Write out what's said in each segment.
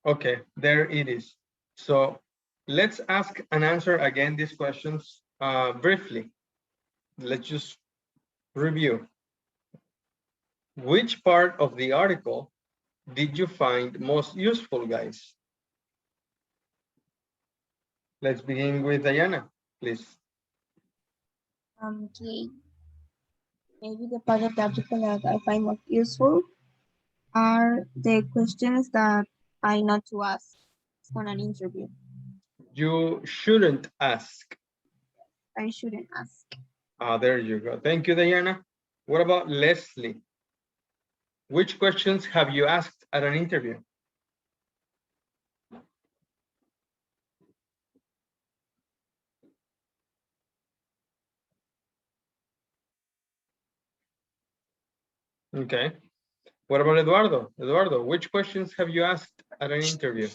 Okay, there it is. So let's ask and answer again these questions briefly. Let's just review. Which part of the article did you find most useful, guys? Let's begin with Diana, please. Okay, maybe the part of the article that I find most useful are the questions that I not to ask on an interview. You shouldn't ask. I shouldn't ask. There you go. Thank you, Diana. What about Leslie? Which questions have you asked at an interview? Okay. What about Eduardo? Eduardo, which questions have you asked at an interview?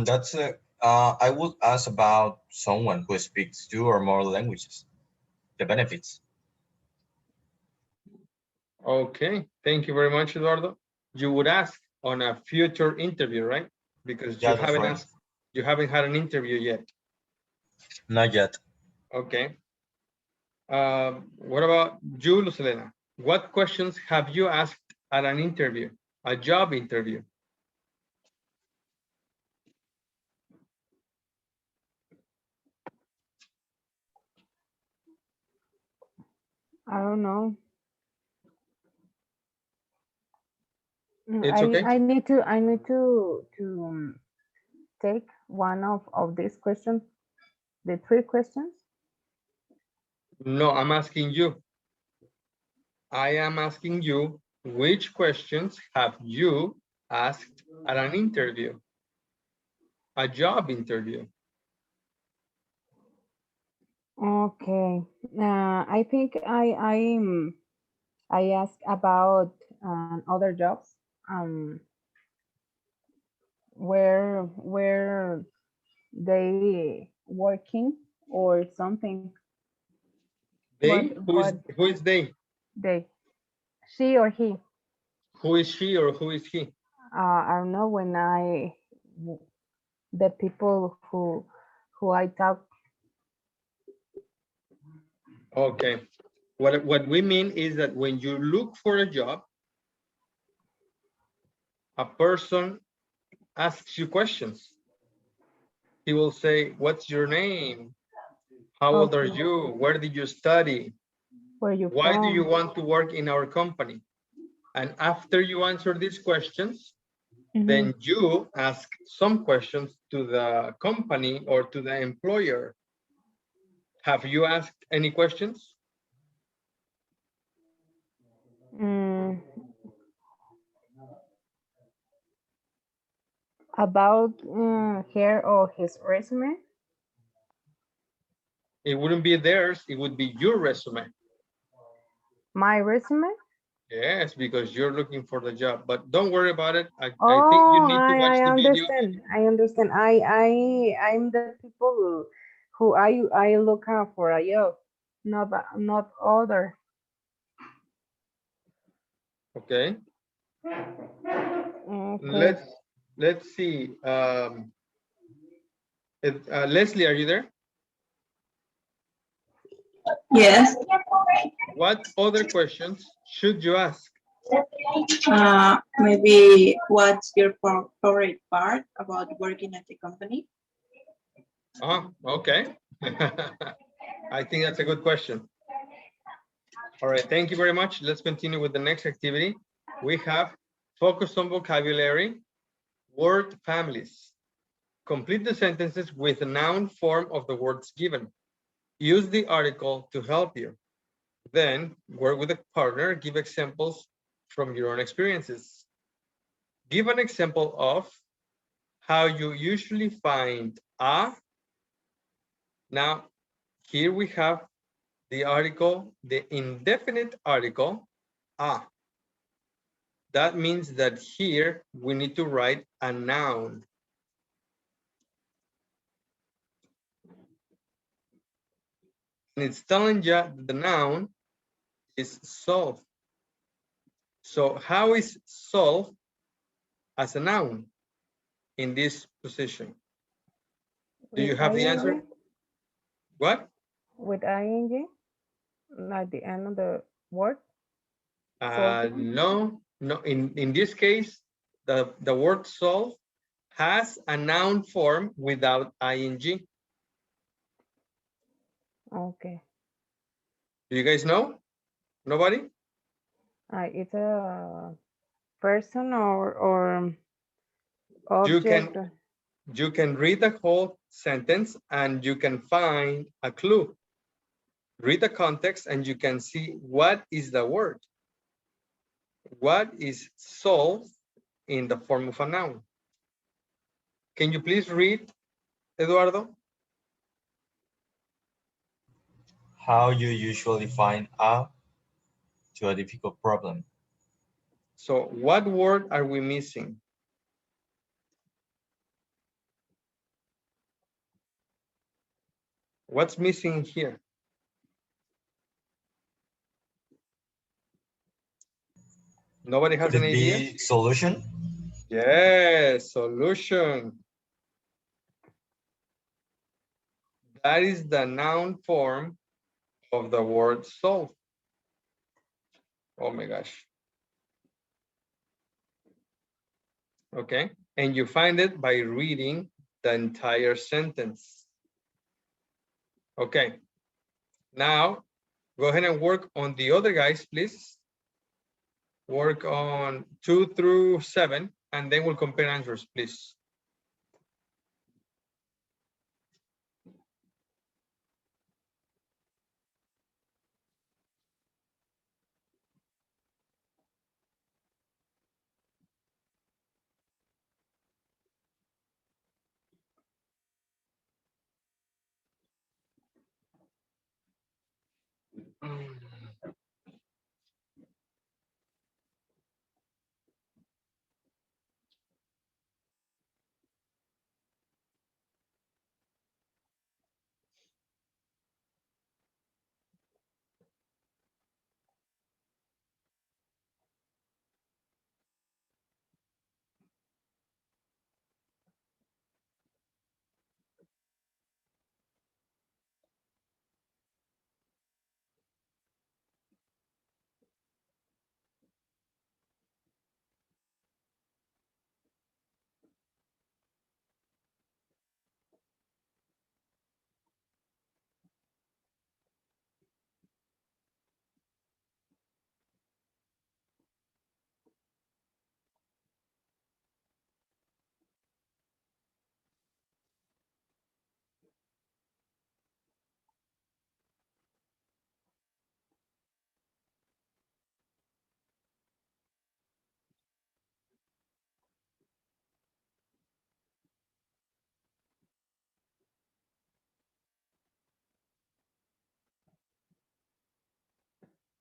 That's a. I would ask about someone who speaks two or more languages, the benefits. Okay. Thank you very much, Eduardo. You would ask on a future interview, right? Because Yeah, that's right. you haven't had an interview yet. Not yet. Okay. What about you, Lucelena? What questions have you asked at an interview, a job interview? I don't know. It's okay. I need to take one of these questions, the three questions. No, I'm asking you. I am asking you, which questions have you asked at an interview, a job interview? Okay. I think I asked about other jobs. Um, where they working or something. They? What Who is they? they, she or he. Who is she or who is he? I don't know when the people who I talk. Okay. What we mean is that when you look for a job, a person asks you questions. He will say, what's your name? How old are Okay, you? Where did you study? where you Why do you from? want to work in our company? And after you answer these questions, Hmm. then you ask some questions to the company or to the employer. Have you asked any questions? Mm, about her or his resume. It wouldn't be theirs, it would be your resume. My resume. Yes, because you're looking for the job, but don't worry about it. I think you Oh, need to watch I the video. understand. I understand. I'm the people who I look out for a job, not other. Okay, Okay. let's see. Leslie, are you there? Yes. What other questions should you ask? Maybe what's your favorite part about working at the company? Okay. I think that's a good question. All right, thank you very much. Let's continue with the next activity. We have focus on vocabulary, word families. Complete the sentences with the noun form of the words given. Use the article to help you. Then work with a partner, give examples from your own experiences. Give an example of how you usually find a. Now, here we have the article, the indefinite article, a. That means that here we need to write a noun. And it's telling you that the noun is solve. So how is solve as a noun in this position? Do you With have the answer? ing? What? With ing at the end of the word. Solving? No, no. In this case, the word solve has a noun form without ing. Do Okay. you guys know? Nobody? It's a person or You object. can read the whole sentence and you can find a clue. Read the context and you can see what is the word. What is solve in the form of a noun? Can you please read, Eduardo? How you usually find out to a difficult problem. So what word are we missing? What's missing here? Nobody has Could an it idea? be solution? Yes, solution. That is the noun form of the word solve. Oh my gosh. Okay, and you find it by reading the entire sentence. Okay, now go ahead and work on the other guys, please. Work on 2 through 7, and then we'll compare answers, please.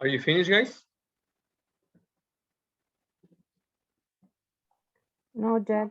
Are you finished, guys? No, Jack.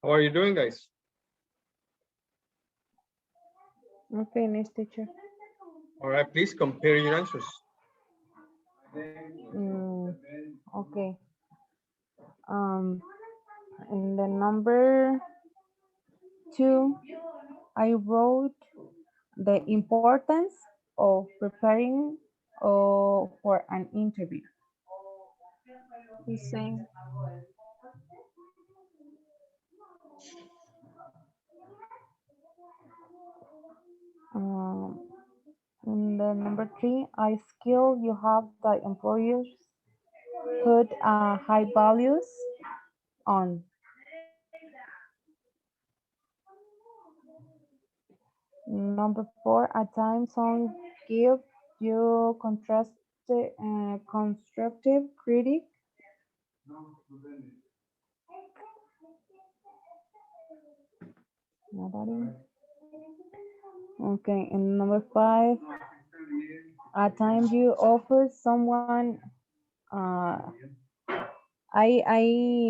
How are you doing, guys? I'm finished, teacher. All right, please compare your answers. Okay. In the number 2, I wrote the importance of preparing for an interview. The same. Um, in the number 3, I skill you have the employers put high values on. Number 4, at times some give you constructive critic. Nobody. Okay, and number 5, at times you offer someone. I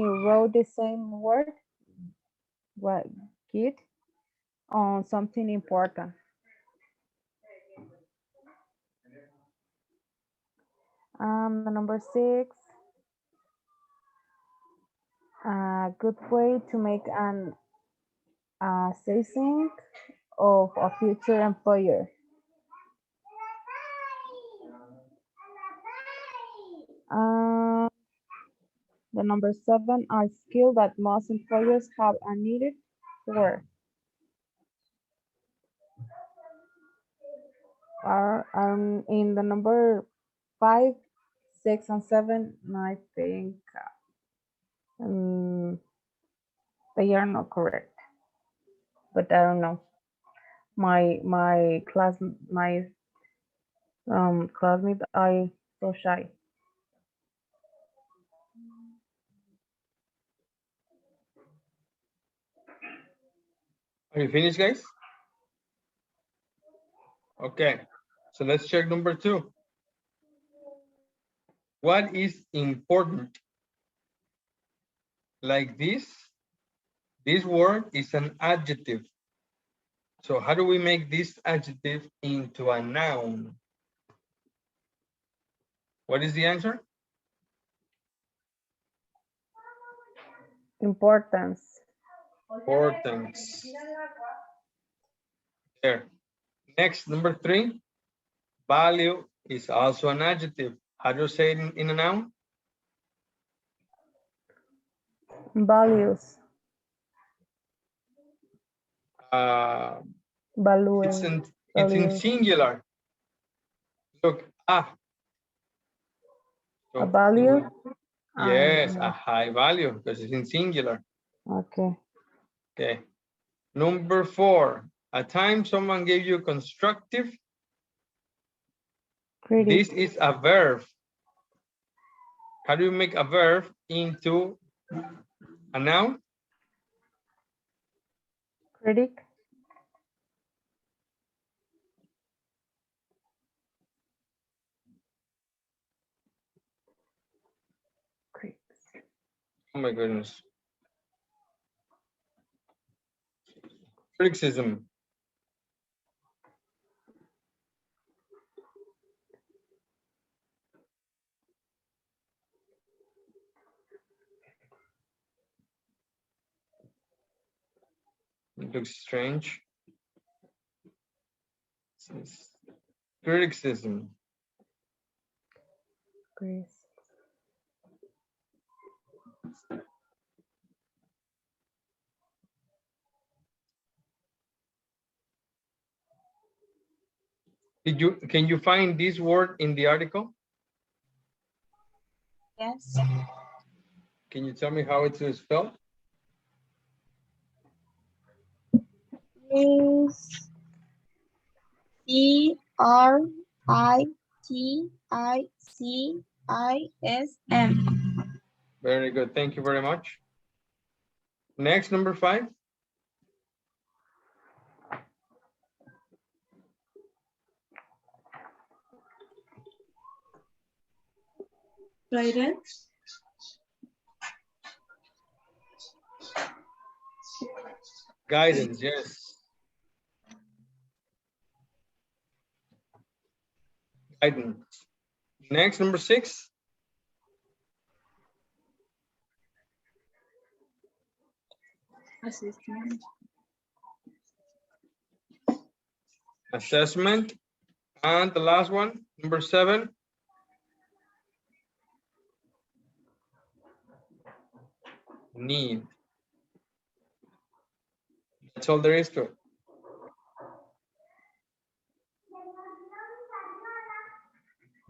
wrote the same word, what kid, on something important. The number 6, a good way to make an assessing of a future employer. Uh, the number 7 are skills that most employers have a needed for. Are in the number 5, 6, and 7, I think they are not correct, but I don't know. My classmate, I so shy. Are you finished, guys? Okay, so let's check number 2. What is important? Like this word is an adjective. So how do we make this adjective into a noun? What is the answer? Importance. Importance. There. Next, number 3. Value is also an adjective. How do you say it in a noun? Values. It's in Values. singular. Look, So A value. yes, a high value because it's in singular. Okay. Okay. Number 4. At times someone gave you constructive. Critic. This is a verb. How do you make a verb into a noun? Critic. Oh my goodness. Criticism. It looks strange. Criticism. Grace. Can you find this word in the article? Yes. Can you tell me how it's spelled? Is CRITICISM. Very good. Thank you very much. Next, number 5. Try it. Guidance, yes. Guidance. Next, number 6. Assessment. Assessment. And the last one, number 7. Need. That's all there is to it.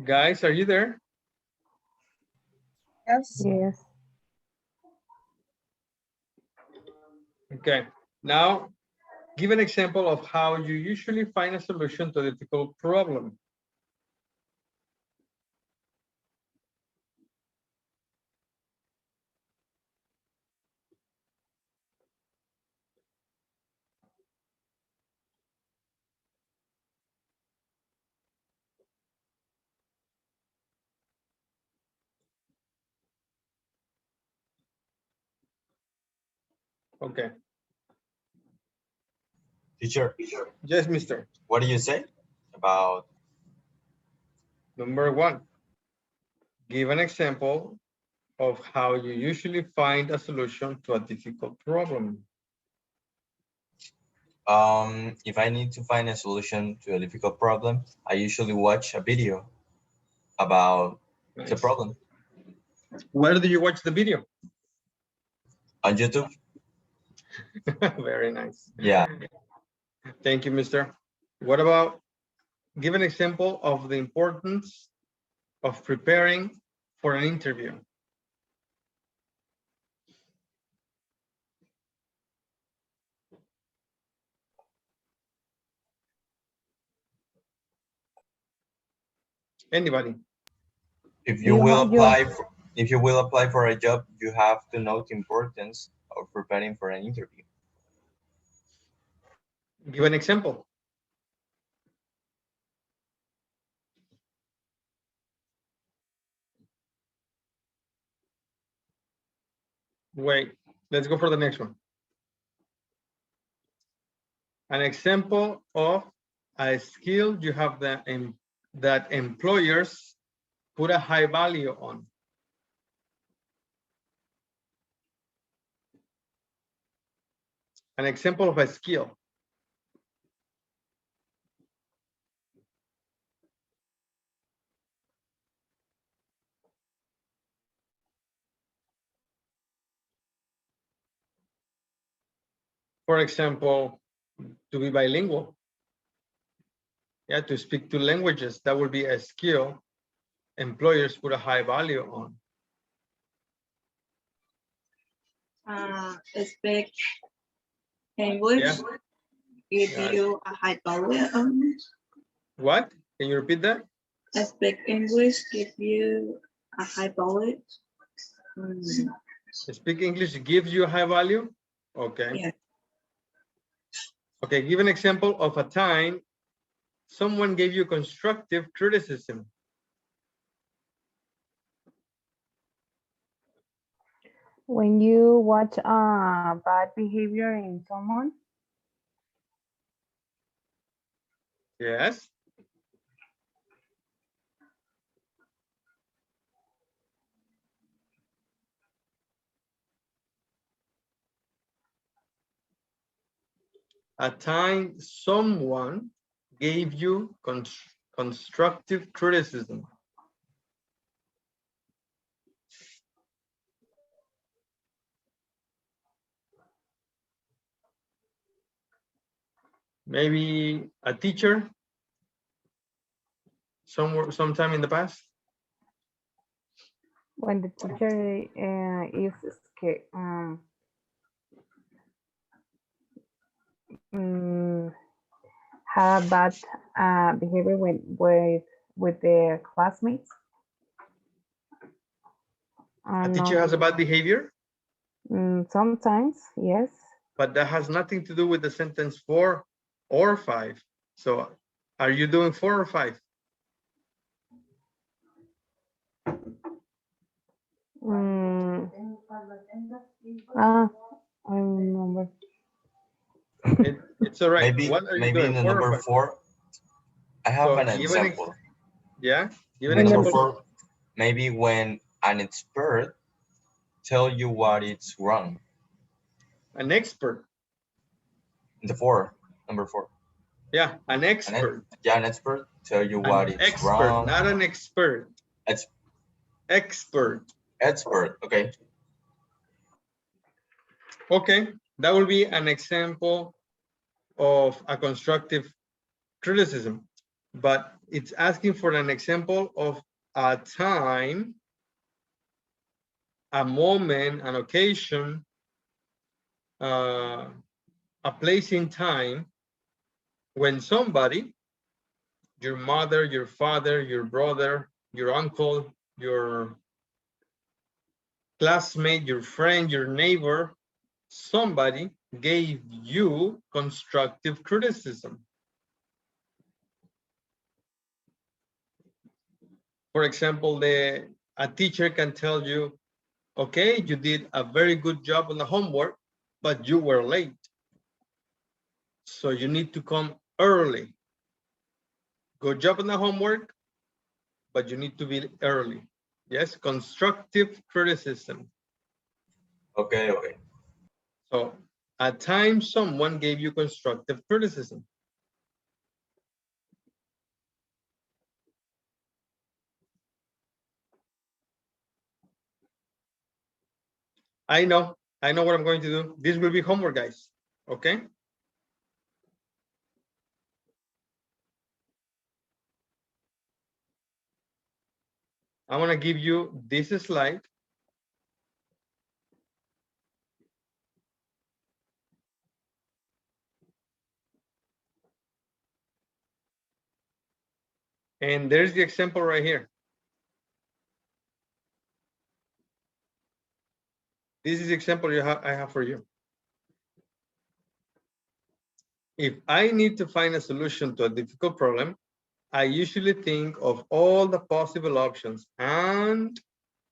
Guys, are you there? Yes. Yes. Okay. Now, give an example of how you usually find a solution to a difficult problem. Okay. Teacher, Yes, mister. what do you say about Number 1. Give an example of how you usually find a solution to a difficult problem. if I need to find a solution to a difficult problem, I usually watch a video about the Nice. problem Where do you watch the video? on YouTube. Very nice. Yeah. Thank you, mister. What about, give an example of the importance of preparing for an interview. Anybody? If you will apply for a job, you have to know the importance of preparing for an interview. Give an example. Wait, let's go for the next one. An example of a skill you have that employers put a high value on. An example of a skill. For example, to be bilingual. Yeah, to speak 2 languages, that would be a skill employers put a high value on. Speak English. Yeah. Give Yeah. you a high value on. What? Can you repeat that? Speak English. Give you a high value. Speak English gives you a high value? Okay. Yeah. Okay, give an example of a time someone gave you constructive criticism. When you watch bad behavior in someone, Yes. A time someone gave you constructive criticism. Maybe a teacher sometime in the past. when the teacher is scared, have bad behavior with their classmates. A teacher has a bad behavior, Sometimes, yes. but that has nothing to do with the sentence 4 or 5. So are you doing 4 or 5? I remember. It's all right. Maybe What are you maybe in doing? the 4 or number 5? 4, I have So an give an example. yeah, give In an the number example. 4, maybe when an expert tell you what is wrong. An expert. In the 4, number 4. Yeah, an expert. An expert tell you what An is expert, wrong. not an expert. Ex Expert. expert, okay. Okay, that will be an example of a constructive criticism, but it's asking for an example of a time, a moment, an occasion, a place in time when somebody, your mother, your father, your brother, your uncle, your classmate, your friend, your neighbor, somebody gave you constructive criticism. For example, a teacher can tell you, okay, you did a very good job on the homework, but you were late. So you need to come early. Good job on the homework, but you need to be early. Yes, constructive criticism. Okay, okay. So at times someone gave you constructive criticism. I know what I'm going to do. This will be homework, guys. Okay. I'm gonna give you this slide. And there's the example right here. This is the example I have for you. If I need to find a solution to a difficult problem, I usually think of all the possible options and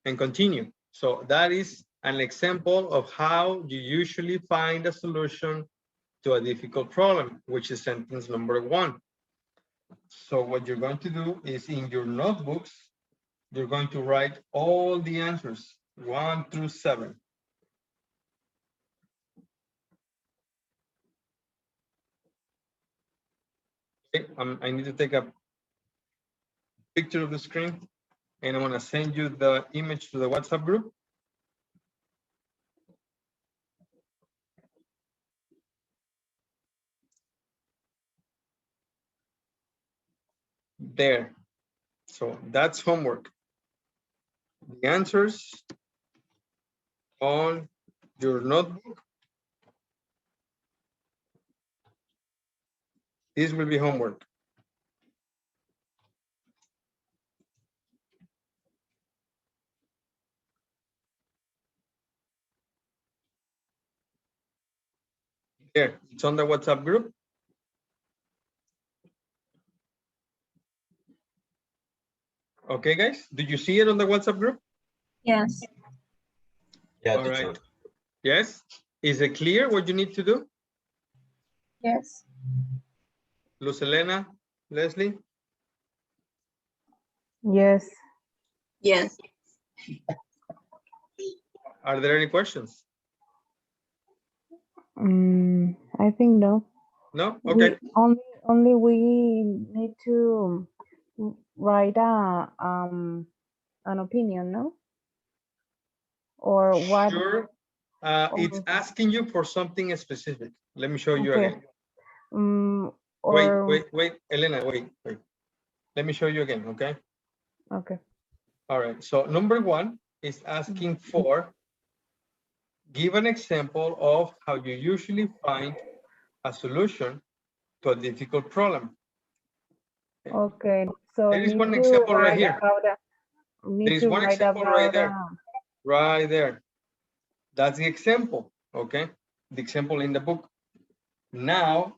continue. So that is an example of how you usually find a solution to a difficult problem, which is sentence number 1. So what you're going to do is in your notebooks, you're going to write all the answers 1 through 7. Okay, I need to take a picture of the screen and I'm going to send you the image to the WhatsApp group. There. So that's homework. The answers on your notebook. This will be homework. Here, it's on the WhatsApp group. Okay, guys, did you see it on the WhatsApp group? Yes. Yeah, All teacher. right. Yes. Is it clear what you need to do? Yes. Luz Elena, Leslie? Yes. Yes. Are there any questions? I think no. No? Okay. Only we need to write an opinion, no? Or what? Sure. It's asking you for something specific. Let me show you Okay. again. Or Wait, Elena, wait. Let me show you again, okay? okay. All right, so number 1 is asking for, give an example of how you usually find a solution to a difficult problem. Okay. So There is need one to example right write here. about There is one example right there. Right there. That's the example, okay? The example in the book. Now,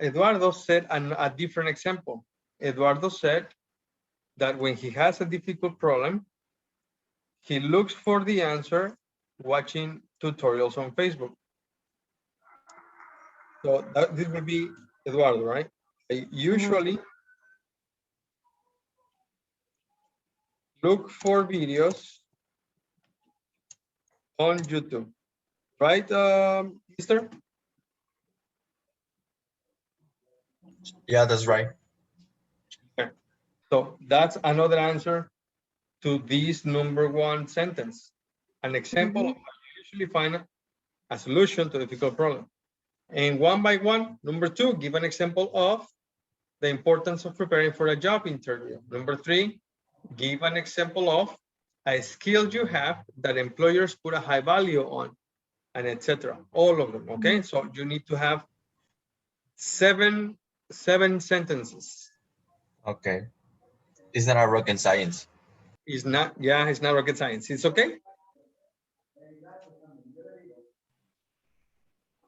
Eduardo said a different example. Eduardo said that when he has a difficult problem, he looks for the answer watching tutorials on Facebook. So this will be Eduardo, right? I usually look for videos on YouTube, right, Mister? Yeah, that's right. So that's another answer to this number one sentence. An example of how you usually find a solution to a difficult problem. And one by one, number two, give an example of the importance of preparing for a job interview. Number three, give an example of a skill you have that employers put a high value on, and etc. All of them, okay? So you need to have seven sentences. Okay. It's not a rocket science. It's not, yeah, it's not rocket science. It's okay?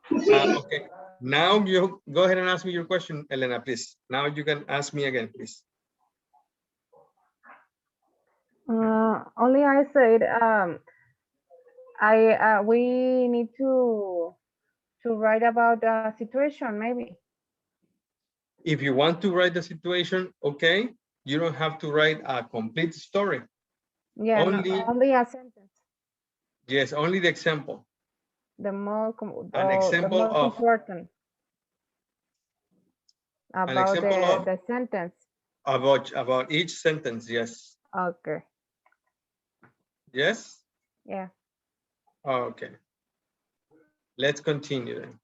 Okay. Now you go ahead and ask me your question, Elena, please. Now you can ask me again, please. Only I said we need to write about the situation maybe. If you want to write the situation, okay, you don't have to write a complete story. Yeah, only a sentence. Yes, only the example. The most An example the most of important about the sentence. About each sentence, yes. Okay. Yes? Yeah. Okay. Let's continue then.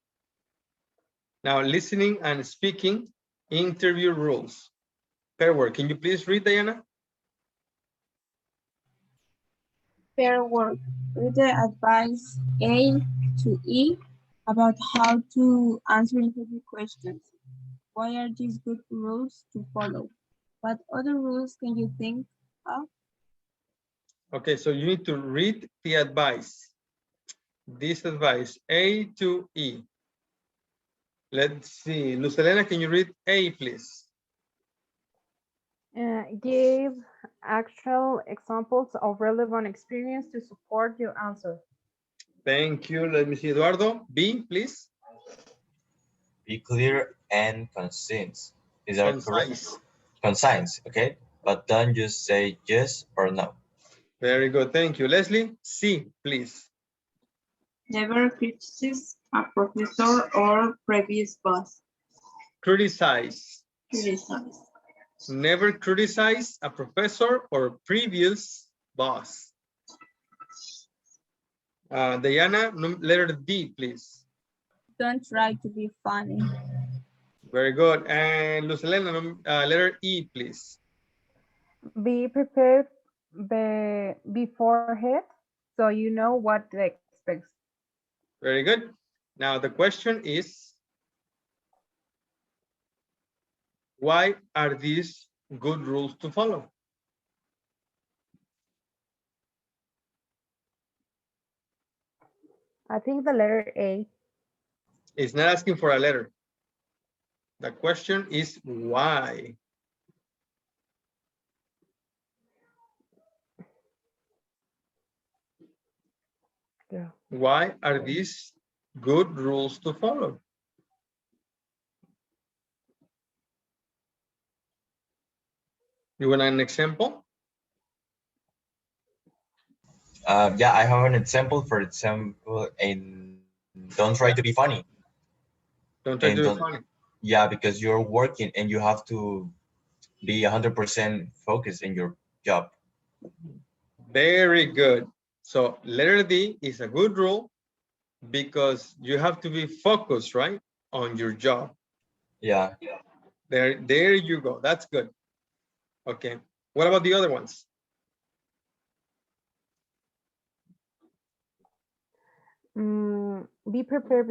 Now, listening and speaking, interview rules. Fair work. Can you please read, Diana? Fair work. Read the advice A to E about how to answer interview questions. Why are these good rules to follow? What other rules can you think of? Okay, so you need to read the advice. This advice, A to E. Let's see. Luz Helena, can you read A, please? Give actual examples of relevant experience to support your answer. Thank you. Let me see. Eduardo, B, please. Be clear and concise. Is that correct? Concise. Concise, okay? But don't just say yes or no. Very good. Thank you. Leslie, C, please. Never criticize a professor or previous boss. Criticize. Criticize. Never criticize a professor or previous boss. Diana, letter D, please. Don't try to be funny. Very good. And Luz Helena, letter E, please. Be prepared beforehand so you know what to expect. Very good. Now the question is, why are these good rules to follow? I think the letter A. It's not asking for a letter. The question is why. Yeah. Why are these good rules to follow? You want an example? Yeah, I have an example. For example, and don't try to be funny. Don't try to be funny. Yeah, because you're working and you have to be 100% focused in your job. Very good. So letter D is a good rule because you have to be focused, right, on your job. Yeah. There you go. That's good. Okay. What about the other ones? Be prepared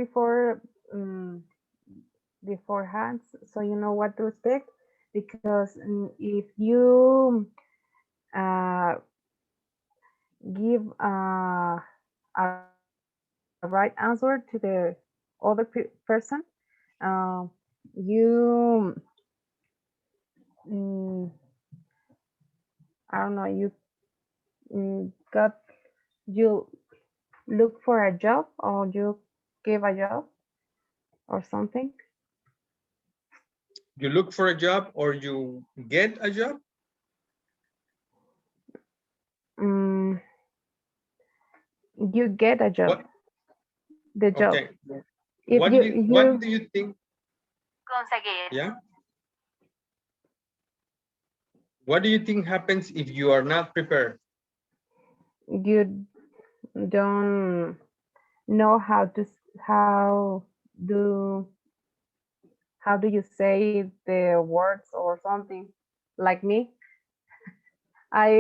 beforehand so you know what to expect, because if you give a right answer to the other person, you I don't know, you you look for a job, or you give a job, or something. You look for a job or you get a job? You get a job. What? The job. Okay. If What do you think? Yeah. What do you think happens if you are not prepared? you don't know do how do you say the words or something like me. I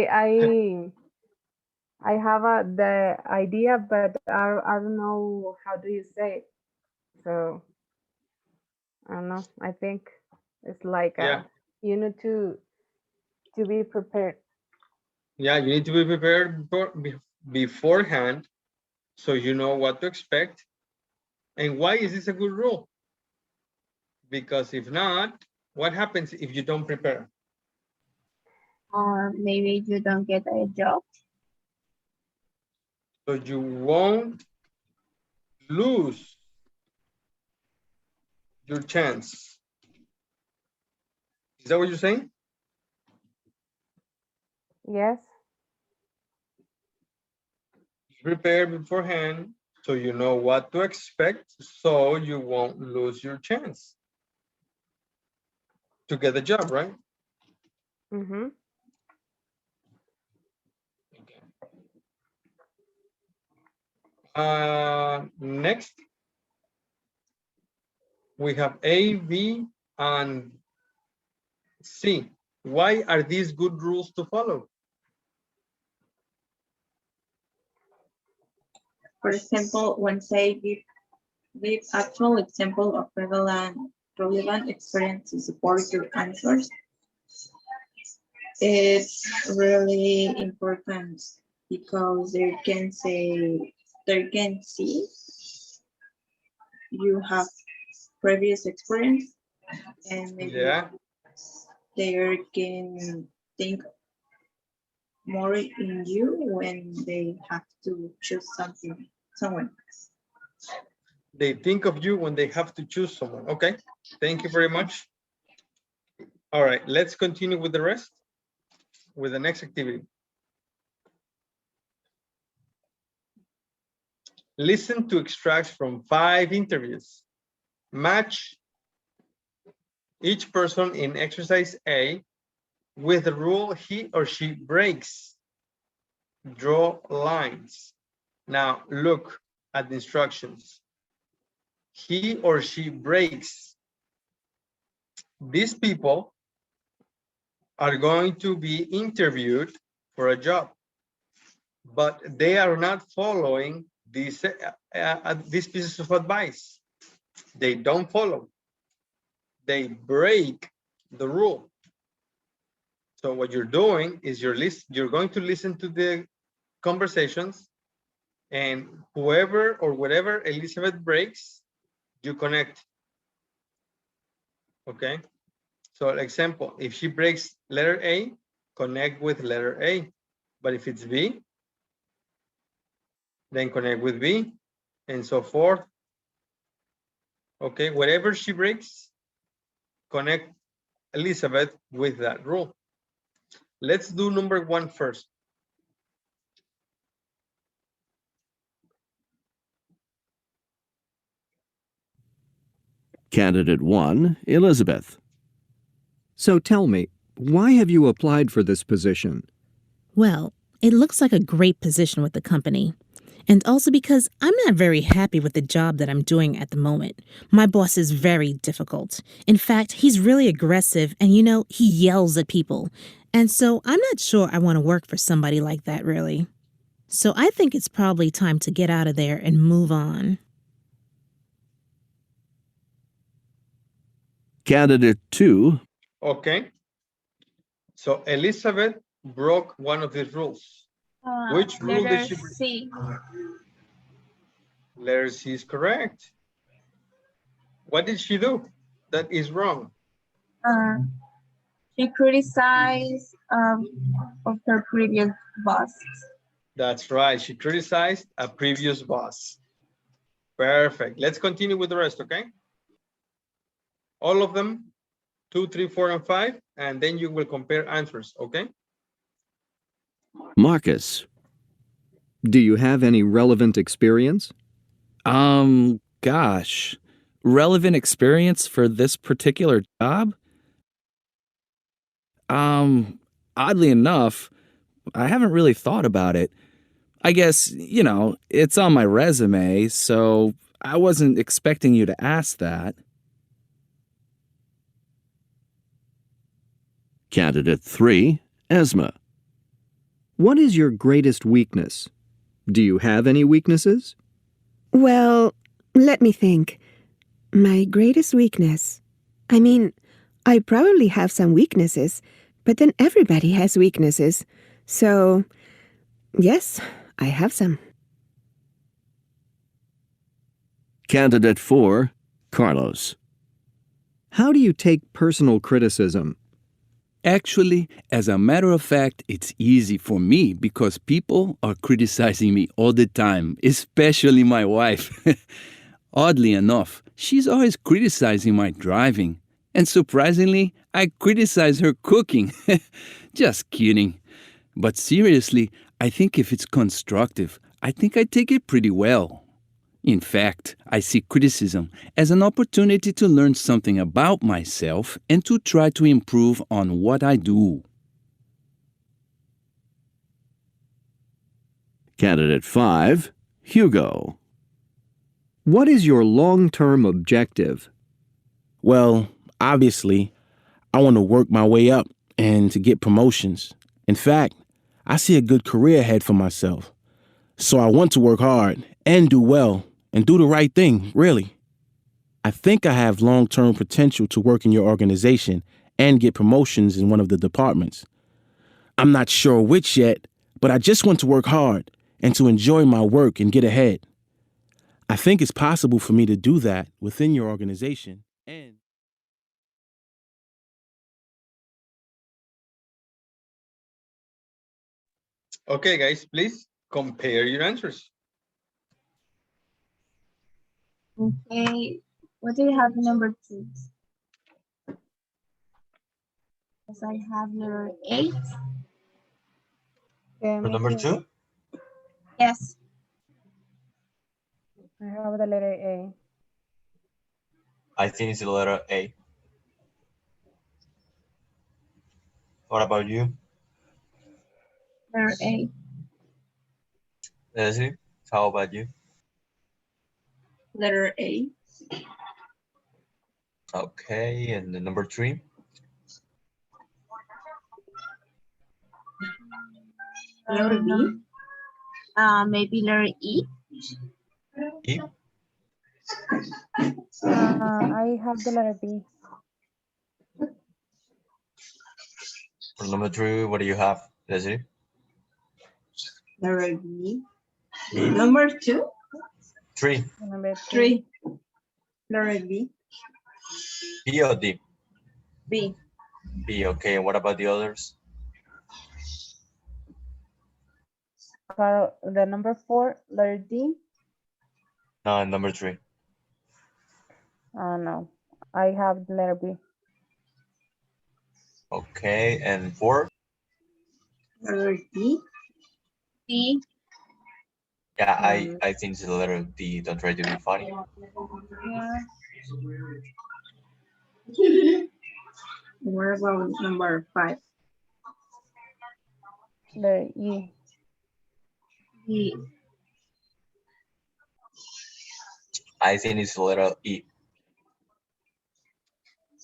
have the idea, but I don't know how do you say it. So I don't know. I think it's like Yeah. you need to be prepared. Yeah, you need to be prepared beforehand so you know what to expect. And why is this a good rule? Because if not, what happens if you don't prepare? Or maybe you don't get a job. So you won't lose your chance. Is that what you're saying? Yes. Prepare beforehand so you know what to expect so you won't lose your chance to get the job, right? Mm-hmm. Next, we have A, B, and C. Why are these good rules to follow? For example, when say give actual example of relevant experience to support your answers. It's really important because they can see you have previous experience and maybe Yeah, they can think more in you when they have to choose someone. they think of you when they have to choose someone. Okay, thank you very much. All right, let's continue with the rest, with the next activity. Listen to extracts from 5 interviews. Match each person in exercise A with the rule he or she breaks. Draw lines. Now look at the instructions. He or she breaks. These people are going to be interviewed for a job, but they are not following these pieces of advice. They don't follow. They break the rule. So what you're doing is you're going to listen to the conversations, and whoever or whatever Elizabeth breaks, you connect. Okay. So example, if she breaks letter A, connect with letter A. But if it's B, then connect with B, and so forth. Okay, whatever she breaks, connect Elizabeth with that rule. Let's do number 1 first. Candidate 1, Elizabeth. So tell me, why have you applied for this position? Well, it looks like a great position with the company. And also because I'm not very happy with the job that I'm doing at the moment. My boss is very difficult. In fact, he's really aggressive and, he yells at people. And so I'm not sure I want to work for somebody like that, really. So I think it's probably time to get out of there and move on. Candidate 2. Okay. So Elizabeth broke one of these rules. Which rule did she break? C. Letter C is correct. What did she do that is wrong? She criticized of her previous boss. That's right. She criticized a previous boss. Perfect. Let's continue with the rest, okay? all of them, 2, 3, 4, and 5, and then you will compare answers, okay? Marcus. Do you have any relevant experience? Gosh, relevant experience for this particular job? Oddly enough, I haven't really thought about it. I guess, it's on my resume, so I wasn't expecting you to ask that. Candidate 3, Esma. What is your greatest weakness? Do you have any weaknesses? Well, let me think. My greatest weakness. I mean, I probably have some weaknesses, but then everybody has weaknesses. So, yes, I have some. Candidate 4, Carlos. How do you take personal criticism? Actually, as a matter of fact, it's easy for me because people are criticizing me all the time, especially my wife. Oddly enough, she's always criticizing my driving. And surprisingly, I criticize her cooking. Just kidding. But seriously, I think if it's constructive, I think I take it pretty well. In fact, I see criticism as an opportunity to learn something about myself and to try to improve on what I do. Candidate 5, Hugo. What is your long-term objective? Well, obviously, I want to work my way up and to get promotions. In fact, I see a good career ahead for myself. So I want to work hard and do well and do the right thing, really. I think I have long-term potential to work in your organization and get promotions in one of the departments. I'm not sure which yet, but I just want to work hard and to enjoy my work and get ahead. I think it's possible for me to do that within your organization and... Okay, guys, please compare your answers. Okay, what do you have number 2? Yes, I have letter 8. For number 2? Yes. I have the letter A. I think it's the letter A. What about you? Letter A. Leslie, how about you? Letter A. Okay, and the number 3? Letter B. Maybe letter E. E? I have the letter B. For number 3, what do you have, Leslie? Letter B. B? Number 2? 3. Number 3. Letter B. B or D? B. B, okay. And what about the others? The number 4, letter D. No, number 3. No, I have the letter B. Okay, and 4? Letter D. D. Yeah, I think it's the letter D. Don't try to be funny. Yeah. What about number 5? Letter E. E. I think it's the letter E.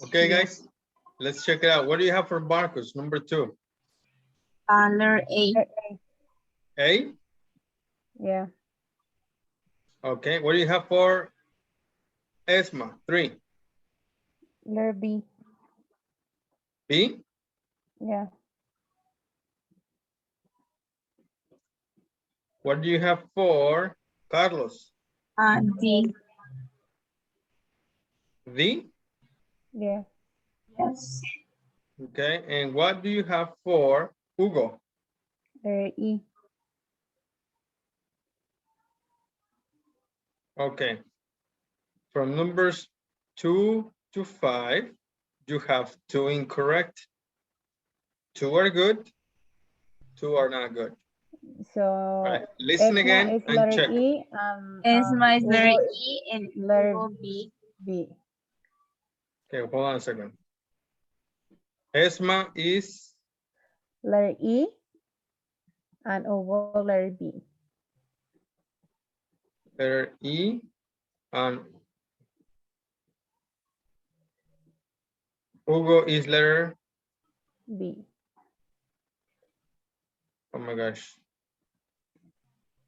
Okay, guys, let's check it out. What do you have for Marcus, number 2? Letter A. A? Yeah. Okay, what do you have for Esma, 3? Letter B. B? Yeah. What do you have for Carlos? D. D? Yeah. Yes. Okay, and what do you have for Hugo? Letter E. Okay, from numbers 2 to 5, you have 2 incorrect. 2 are good, 2 are not good. So All right, listen Esma again is and letter check. E, Esma is letter Hugo E and letter Hugo B. B. Okay, hold on a second. Esma is Letter E and Hugo letter B. letter E and Hugo is letter, B. oh my gosh.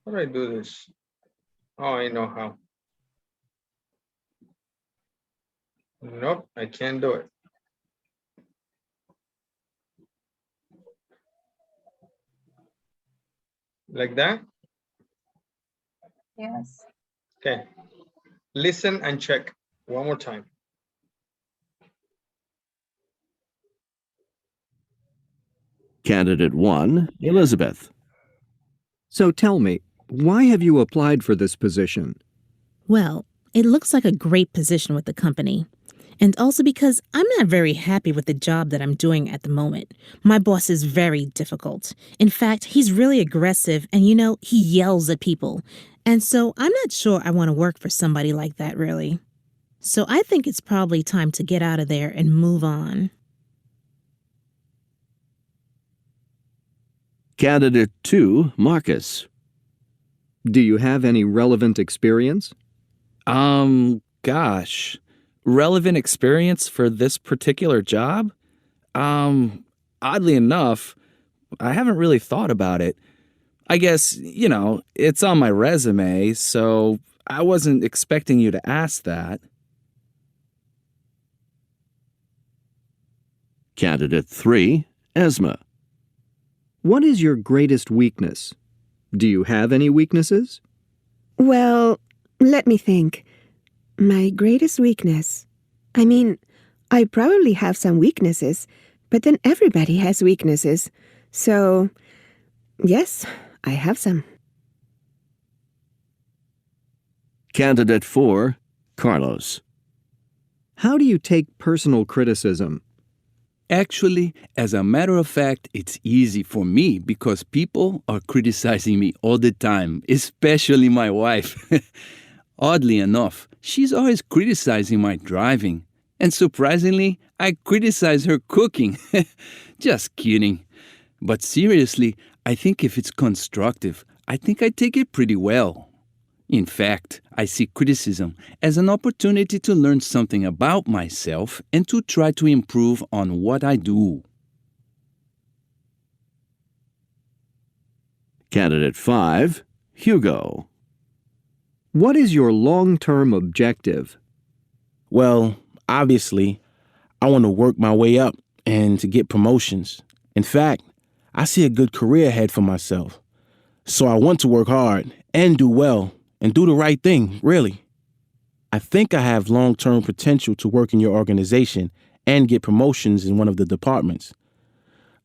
How do I do this? Oh, I know how. Nope, I can't do it. Like that? Yes. Okay. Listen and check one more time. Candidate 1, Elizabeth. So tell me, why have you applied for this position? Well, it looks like a great position with the company. And also because I'm not very happy with the job that I'm doing at the moment. My boss is very difficult. In fact, he's really aggressive and, he yells at people. And so I'm not sure I want to work for somebody like that, really. So I think it's probably time to get out of there and move on. Candidate 2, Marcus. Do you have any relevant experience? Gosh. Relevant experience for this particular job? Oddly enough, I haven't really thought about it. I guess, it's on my resume, so I wasn't expecting you to ask that. Candidate 3, Esma. What is your greatest weakness? Do you have any weaknesses? Well, let me think. My greatest weakness. I mean, I probably have some weaknesses, but then everybody has weaknesses. So, yes, I have some. Candidate 4, Carlos. How do you take personal criticism? Actually, as a matter of fact, it's easy for me because people are criticizing me all the time, especially my wife. Oddly enough, she's always criticizing my driving. And surprisingly, I criticize her cooking. Just kidding. But seriously, I think if it's constructive, I think I take it pretty well. In fact, I see criticism as an opportunity to learn something about myself and to try to improve on what I do. Candidate 5, Hugo. What is your long-term objective? Well, obviously, I want to work my way up and to get promotions. In fact, I see a good career ahead for myself. So I want to work hard and do well and do the right thing, really. I think I have long-term potential to work in your organization and get promotions in one of the departments.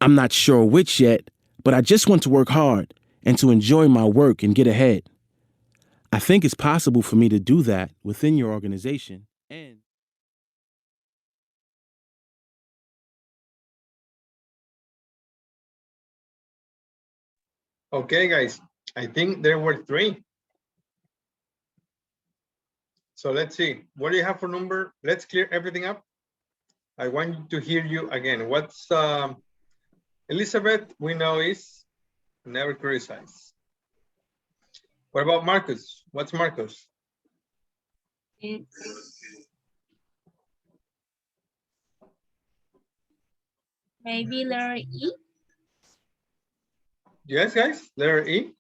I'm not sure which yet, but I just want to work hard and to enjoy my work and get ahead. I think it's possible for me to do that within your organization and... Okay, guys, I think there were 3. So let's see, what do you have for number? Let's clear everything up. I want to hear you again. What's Elizabeth, we know is never criticize. What about Marcus? What's Marcus? It's maybe letter E. Yes, guys, letter E.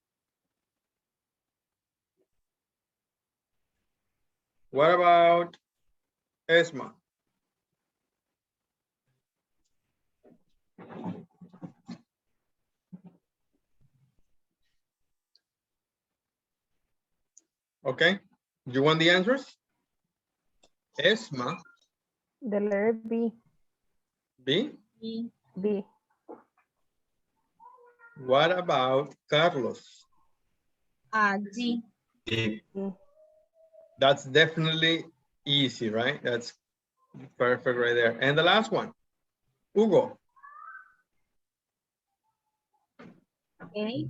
What about Esma? Okay, you want the answers? Esma. The letter B. B. B. B. What about Carlos? D. D. That's definitely easy, right? That's Perfect right there. And the last one, Hugo. A.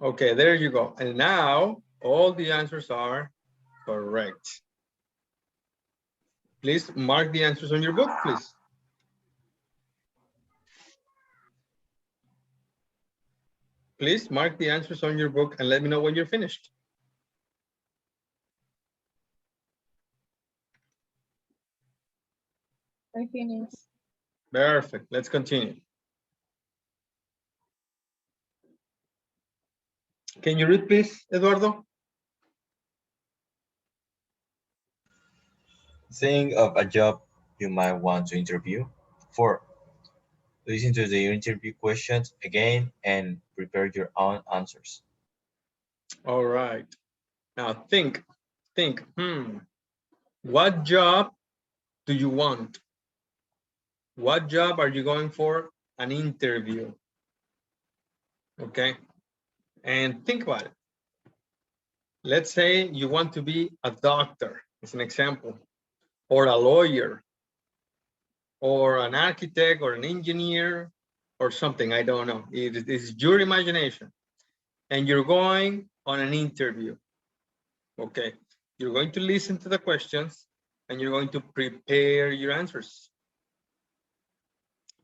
Okay, there you go. And now all the answers are correct. Please mark the answers on your book, please. Please mark the answers on your book and let me know when you're finished. I finished. Perfect. Let's continue. Can you read, please, Eduardo? Think of a job you might want to interview. 4. Listen to the interview questions again and prepare your own answers. All right. Now think, what job do you want? What job are you going for an interview? Okay. And think about it. Let's say you want to be a doctor, as an example, or a lawyer, or an architect, or an engineer, or something. I don't know. It is your imagination. And you're going on an interview. Okay. You're going to listen to the questions and you're going to prepare your answers.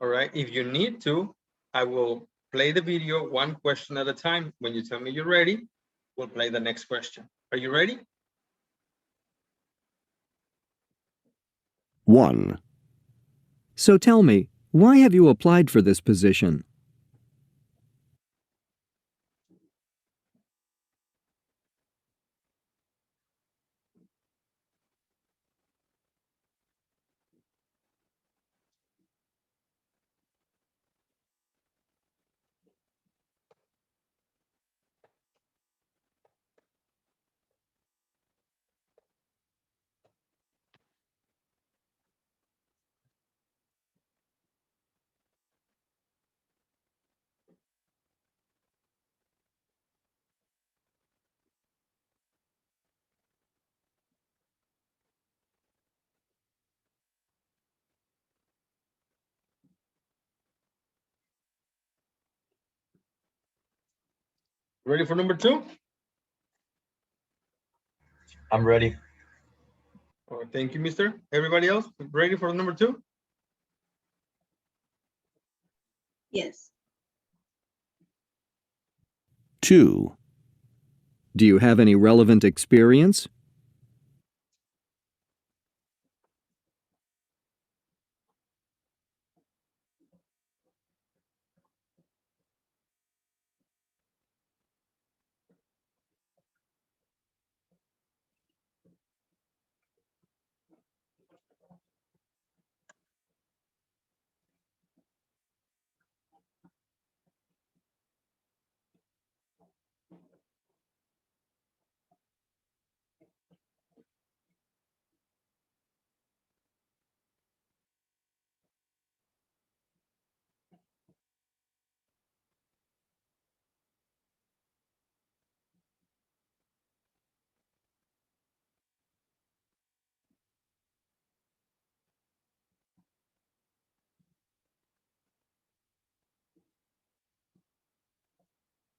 All right. If you need to, I will play the video one question at a time. When you tell me you're ready, we'll play the next question. Are you ready? 1, So tell me, why have you applied for this position? Ready for number 2? I'm ready. Oh, thank you, mister. Everybody else ready for number 2? Yes. 2, Do you have any relevant experience?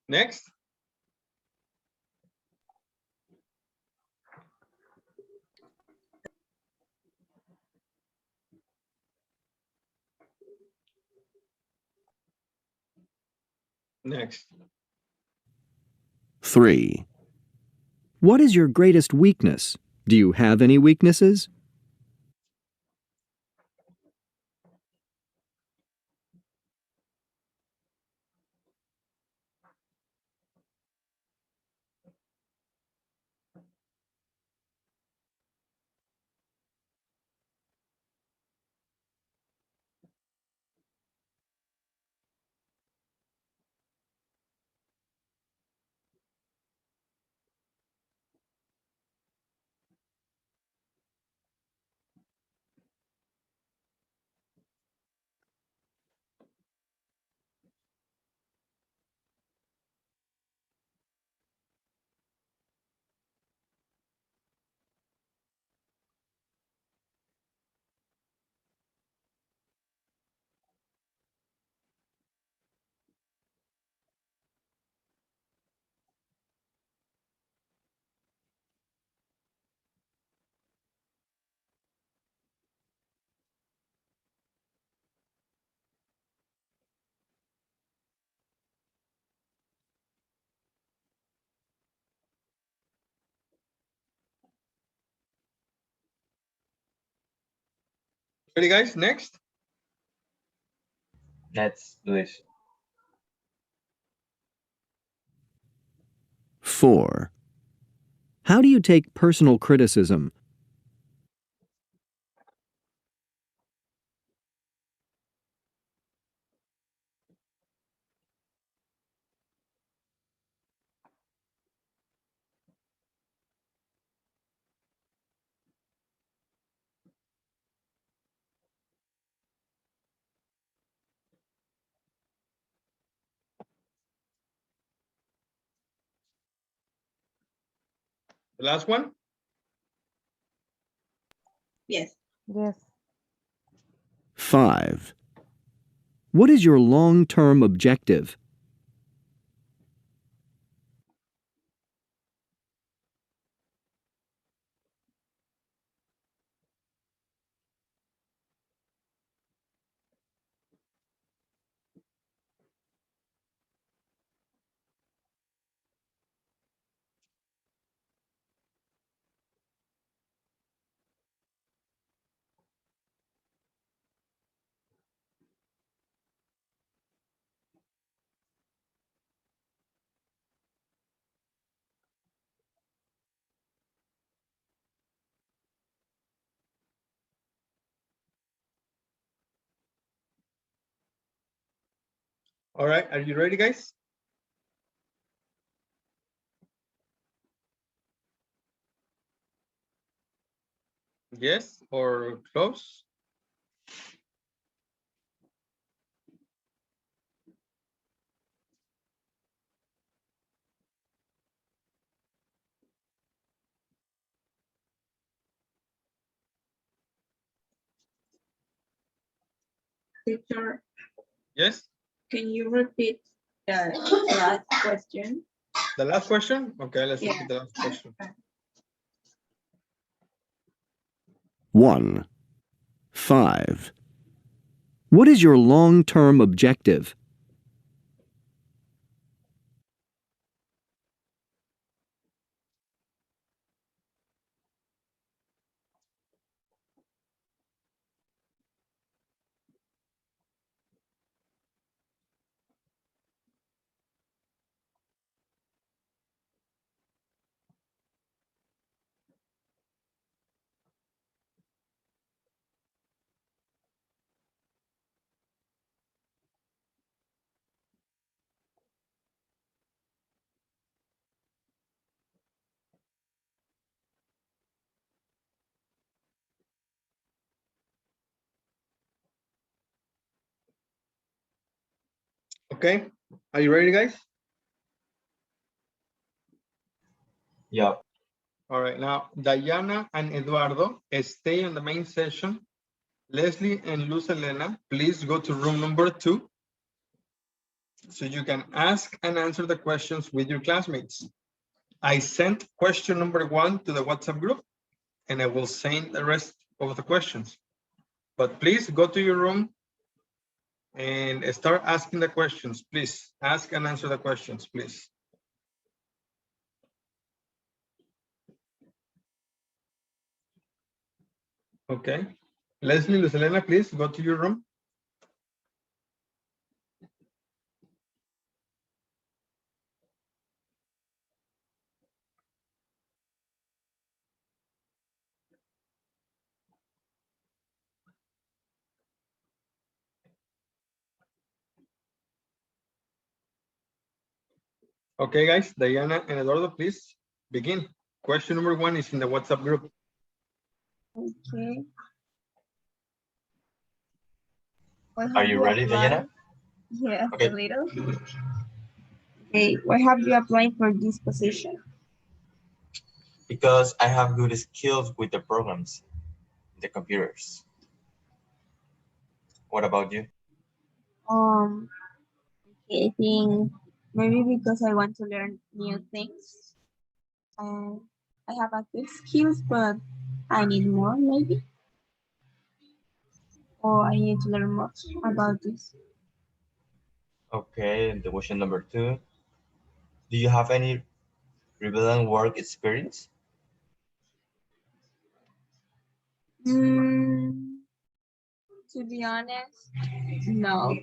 Next. Next. 3, What is your greatest weakness? Do you have any weaknesses? Ready, guys? Next. Let's do this. 4. How do you take personal criticism? The last one. Yes. Yes. 5. What is your long-term objective? All right, are you ready, guys? Yes, or close? Teacher, Yes. can you repeat the last question? The last question? Okay, let's Yeah. repeat the last question. 1. 5. What is your long-term objective? Okay, are you ready, guys? Yup. All right, now Diana and Eduardo stay in the main session. Leslie and Luz Elena, please go to room number 2 so you can ask and answer the questions with your classmates. I sent question number 1 to the WhatsApp group, and I will send the rest of the questions. But please go to your room and start asking the questions, please. Ask and answer the questions, please. Okay. Leslie, Luz Elena, please go to your room. Okay, guys, Diana and Eduardo, please begin. Question number 1 is in the WhatsApp group. Okay. Are you ready, Diana? Yeah, Okay. a little. Okay, why have you applied for this position? Because I have good skills with the programs, the computers. What about you? Okay, I think maybe because I want to learn new things. I have a good skills, but I need more maybe. Or I need to learn more about this. Okay, and the question number 2. Do you have any relevant work experience? Mm, To be honest, no.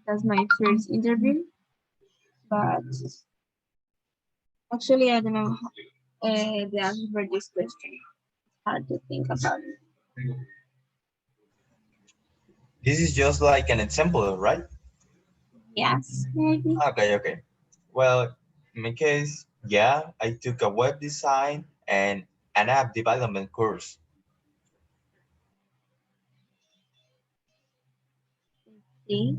That's my first interview, but actually I don't know the answer for this question. Hard to think about it. This is just like an example, right? Yes, maybe. Okay. Well, in my case, yeah, I took a web design and an app development course. See?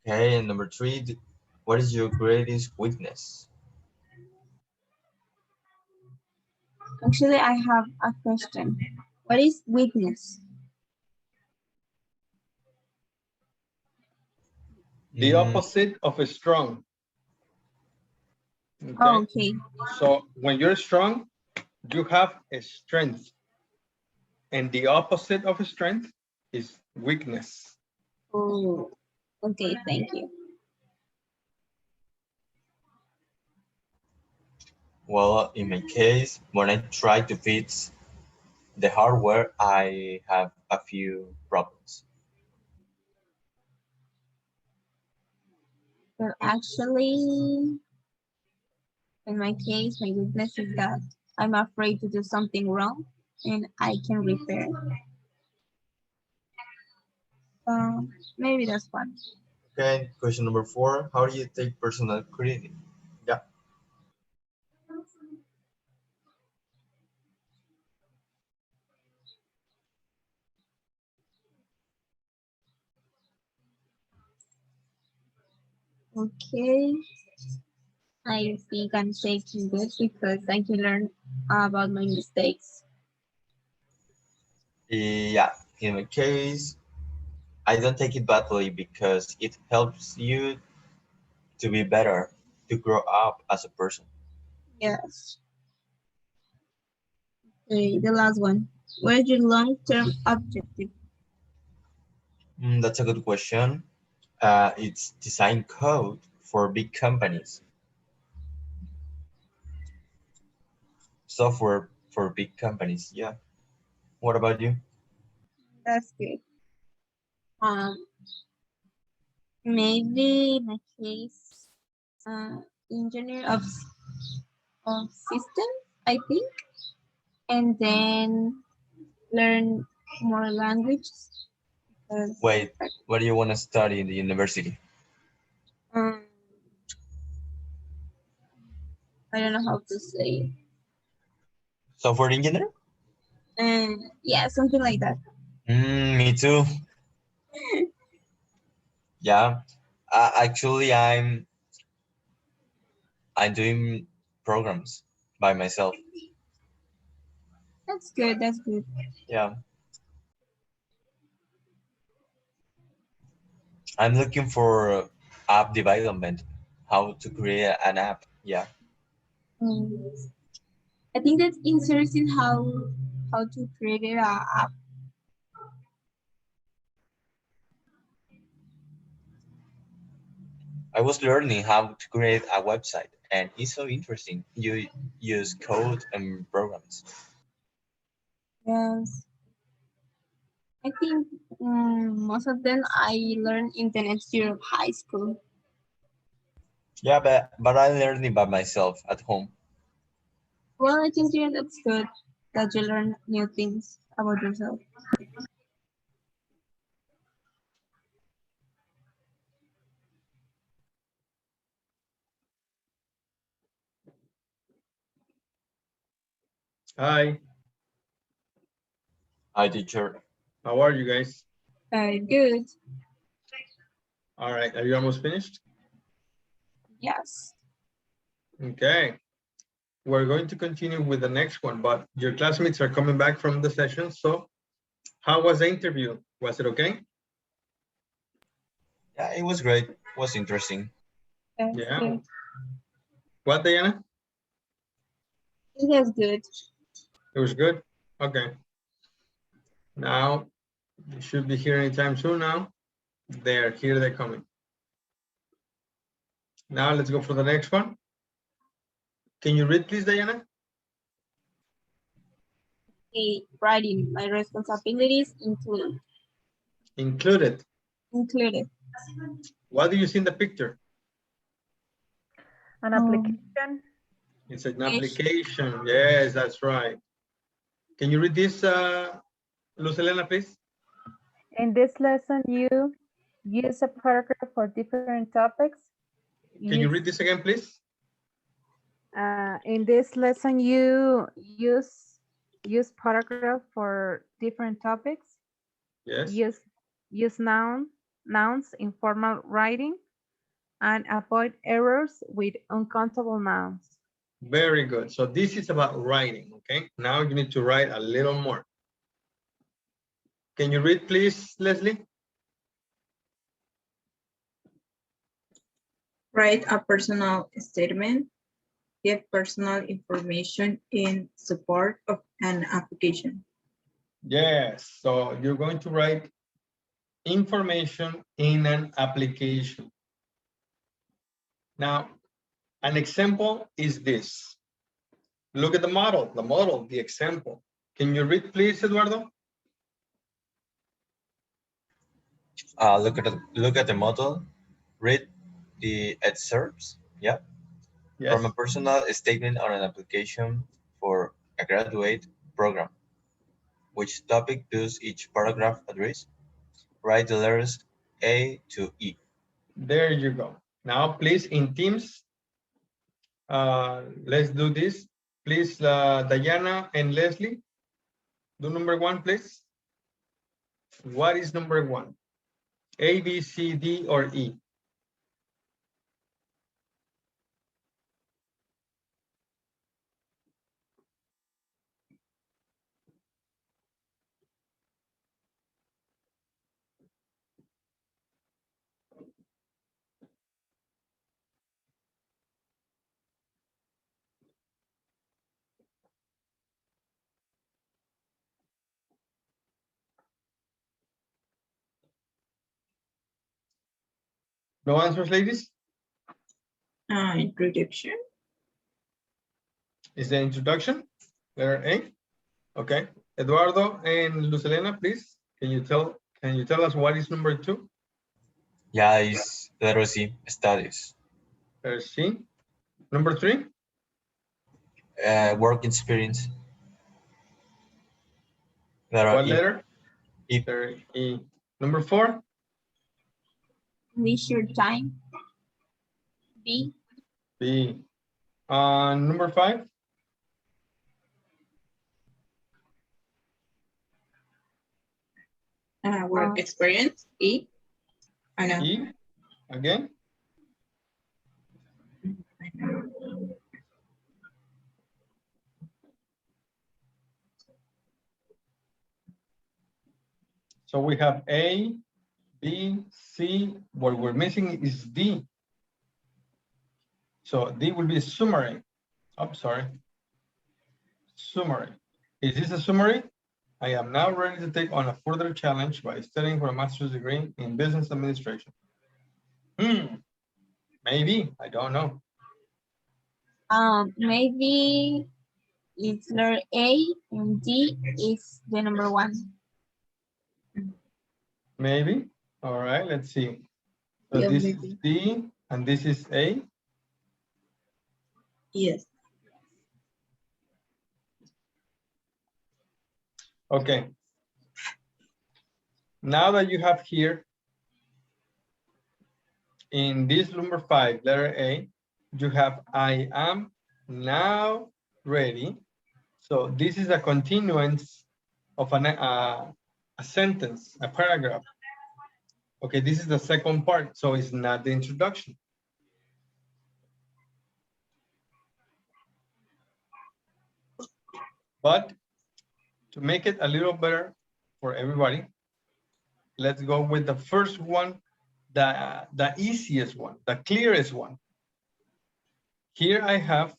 Okay, and number three, what is your greatest weakness? Actually, I have a question. What is weakness? The opposite of a strong. Okay. Oh, okay. So when you're strong, you have a strength. And the opposite of a strength is weakness. Oh, okay, thank you. Well, in my case, when I try to fix the hardware, I have a few problems. Well, actually, in my case, my weakness is that I'm afraid to do something wrong and I can repair. Maybe that's one. Okay, question number 4, how do you take personal critique? Yeah. Okay. I think I'm taking good because I can learn about my mistakes. Yeah, in my case, I don't take it badly because it helps you to be better, to grow up as a person. Yes. Okay, the last one. What is your long-term objective? That's a good question. It's design code for big companies. Software for big companies. Yeah. What about you? That's good. Maybe in my case, engineer of systems, I think, and then learn more languages. Wait, what do you want to study in the university? I don't know how to say. Software engineer? Yeah, something like that. Me too. Yeah. Actually, I'm doing programs by myself. That's good. That's good. Yeah. I'm looking for app development, how to create an app. Yeah. I think that's interesting how to create a app. I was learning how to create a website, and it's so interesting. You use code and programs. Yes. I think most of them I learned in the next year of high school. Yeah, but I'm learning by myself at home. Well, I think yeah, that's good that you learn new things about yourself. Hi, Hi, teacher. how are you guys? Good. All right, are you almost finished? Yes. Okay. We're going to continue with the next one, but your classmates are coming back from the session. So how was the interview? Was it okay? Yeah, it was great. It was interesting. That's Yeah. good. What, Diana? It was good. It was good? Okay. Now, you should be here anytime soon now. Here they're coming. Now let's go for the next one. Can you read, please, Diana? A, writing. My responsibilities include. Included. Included. What do you see in the picture? An application. It's an application. Yes, that's right. Can you read this, Luz Elena, please? In this lesson, you use a paragraph for different topics. Can you read this again, please? In this lesson, you use paragraph for different topics. Yes. Use nouns in formal writing, and avoid errors with uncountable nouns. Very good. So this is about writing, okay? Now you need to write a little more. Can you read, please, Leslie? Write a personal statement. Give personal information in support of an application. Yes. So you're going to write information in an application. Now, an example is this. Look at the model, the example. Can you read, please, Eduardo? Look at the model. Read the excerpts. Yeah. Yes. From a personal statement on an application for a graduate program. Which topic does each paragraph address? Write the letters A to E. There you go. Now, please, in teams, let's do this. Please, Diana and Leslie, do number 1, please. What is number 1? A, B, C, D, or E? No answers, ladies? Introduction. Is the introduction? Letter A? Okay. Eduardo and Lucelena, please. Can you tell us what is number 2? Yeah, it's letter C, studies. Letter C. Number 3? Work experience. Letter What E. letter? E. Letter E. Number 4? Leisure time. B. B. Number 5? Work experience. E. I know. E. Again? So we have A, B, C. What we're missing is D. So D will be summary. Oh, sorry. Summary. Is this a summary? I am now ready to take on a further challenge by studying for a master's degree in business administration. Maybe, I don't know. Maybe it's letter A and D is the number 1. Maybe. All right, let's see. So Yeah, this maybe. is D and this is A. Yes. Okay. Now that you have here in this number 5, letter A, you have I am now ready. So this is a continuance of a sentence, a paragraph. Okay, this is the second part, so it's not the introduction. But to make it a little better for everybody, let's go with the first one, the easiest one, the clearest one. Here I have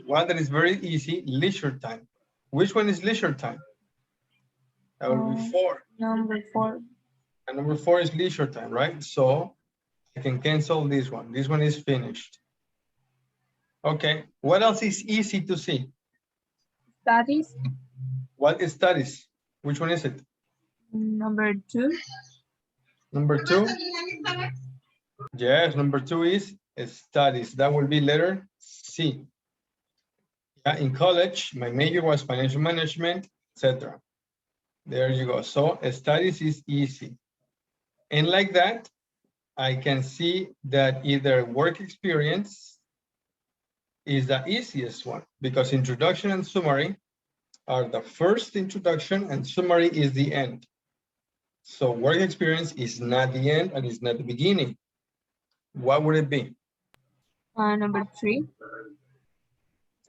one that is very easy, leisure time. Which one is leisure time? That would be 4. Number 4. And number 4 is leisure time, right? So I can cancel this one. This one is finished. Okay, what else is easy to see? Studies. What is studies? Which one is it? Number 2. Number 2? Yes, number 2 is studies. That will be letter C. Yeah, in college, my major was financial management, etc. There you go. So studies is easy. And like that, I can see that either work experience is the easiest one because introduction and summary are the first introduction and summary is the end. So work experience is not the end and it's not the beginning. What would it be? Number 3.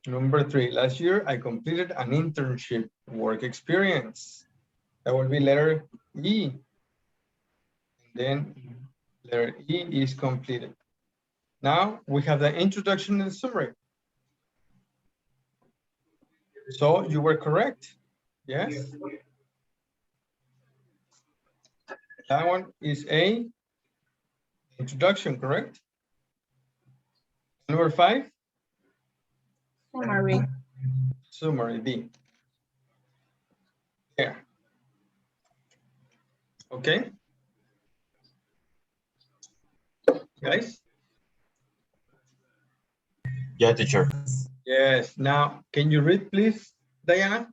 Number 3, last year I completed an internship work experience. That will be letter E. And then letter E is completed. Now we have the introduction and summary. So you were correct. Yes. That one is A, introduction, correct? Number 5? Summary. Summary, D. Yeah. Okay. Guys? Yeah, teacher. Yes. Now, can you read, please, Diana?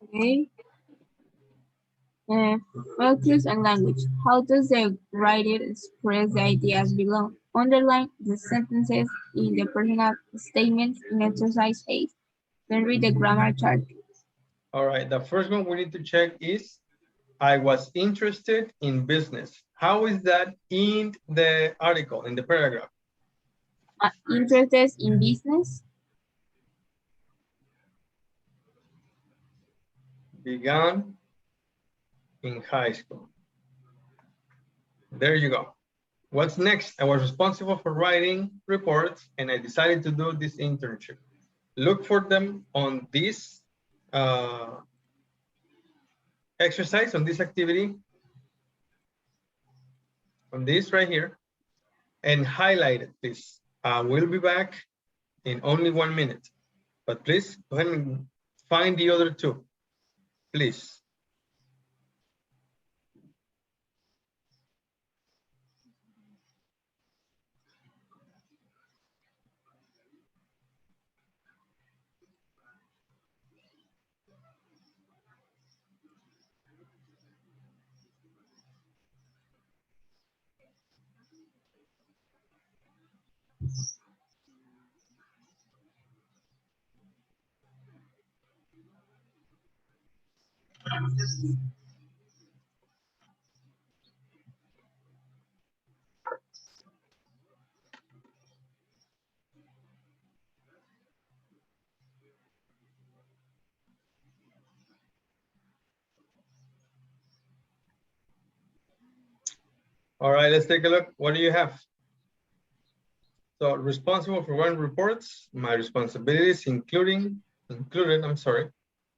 Okay. Focus on language. How does the writer express the ideas below? Underline the sentences in the personal statements in exercise 8. Then read the grammar chart. All right. The first one we need to check is I was interested in business. How is that in the article, in the paragraph? Interested in business. Began in high school. There you go. What's next? I was responsible for writing reports and I decided to do this internship. Look for them on this exercise, on this activity, on this right here, and highlight it, please. We'll be back in only 1 minute, but please go ahead and find the other two, please. All right, let's take a look. What do you have? So responsible for writing reports, my responsibilities included,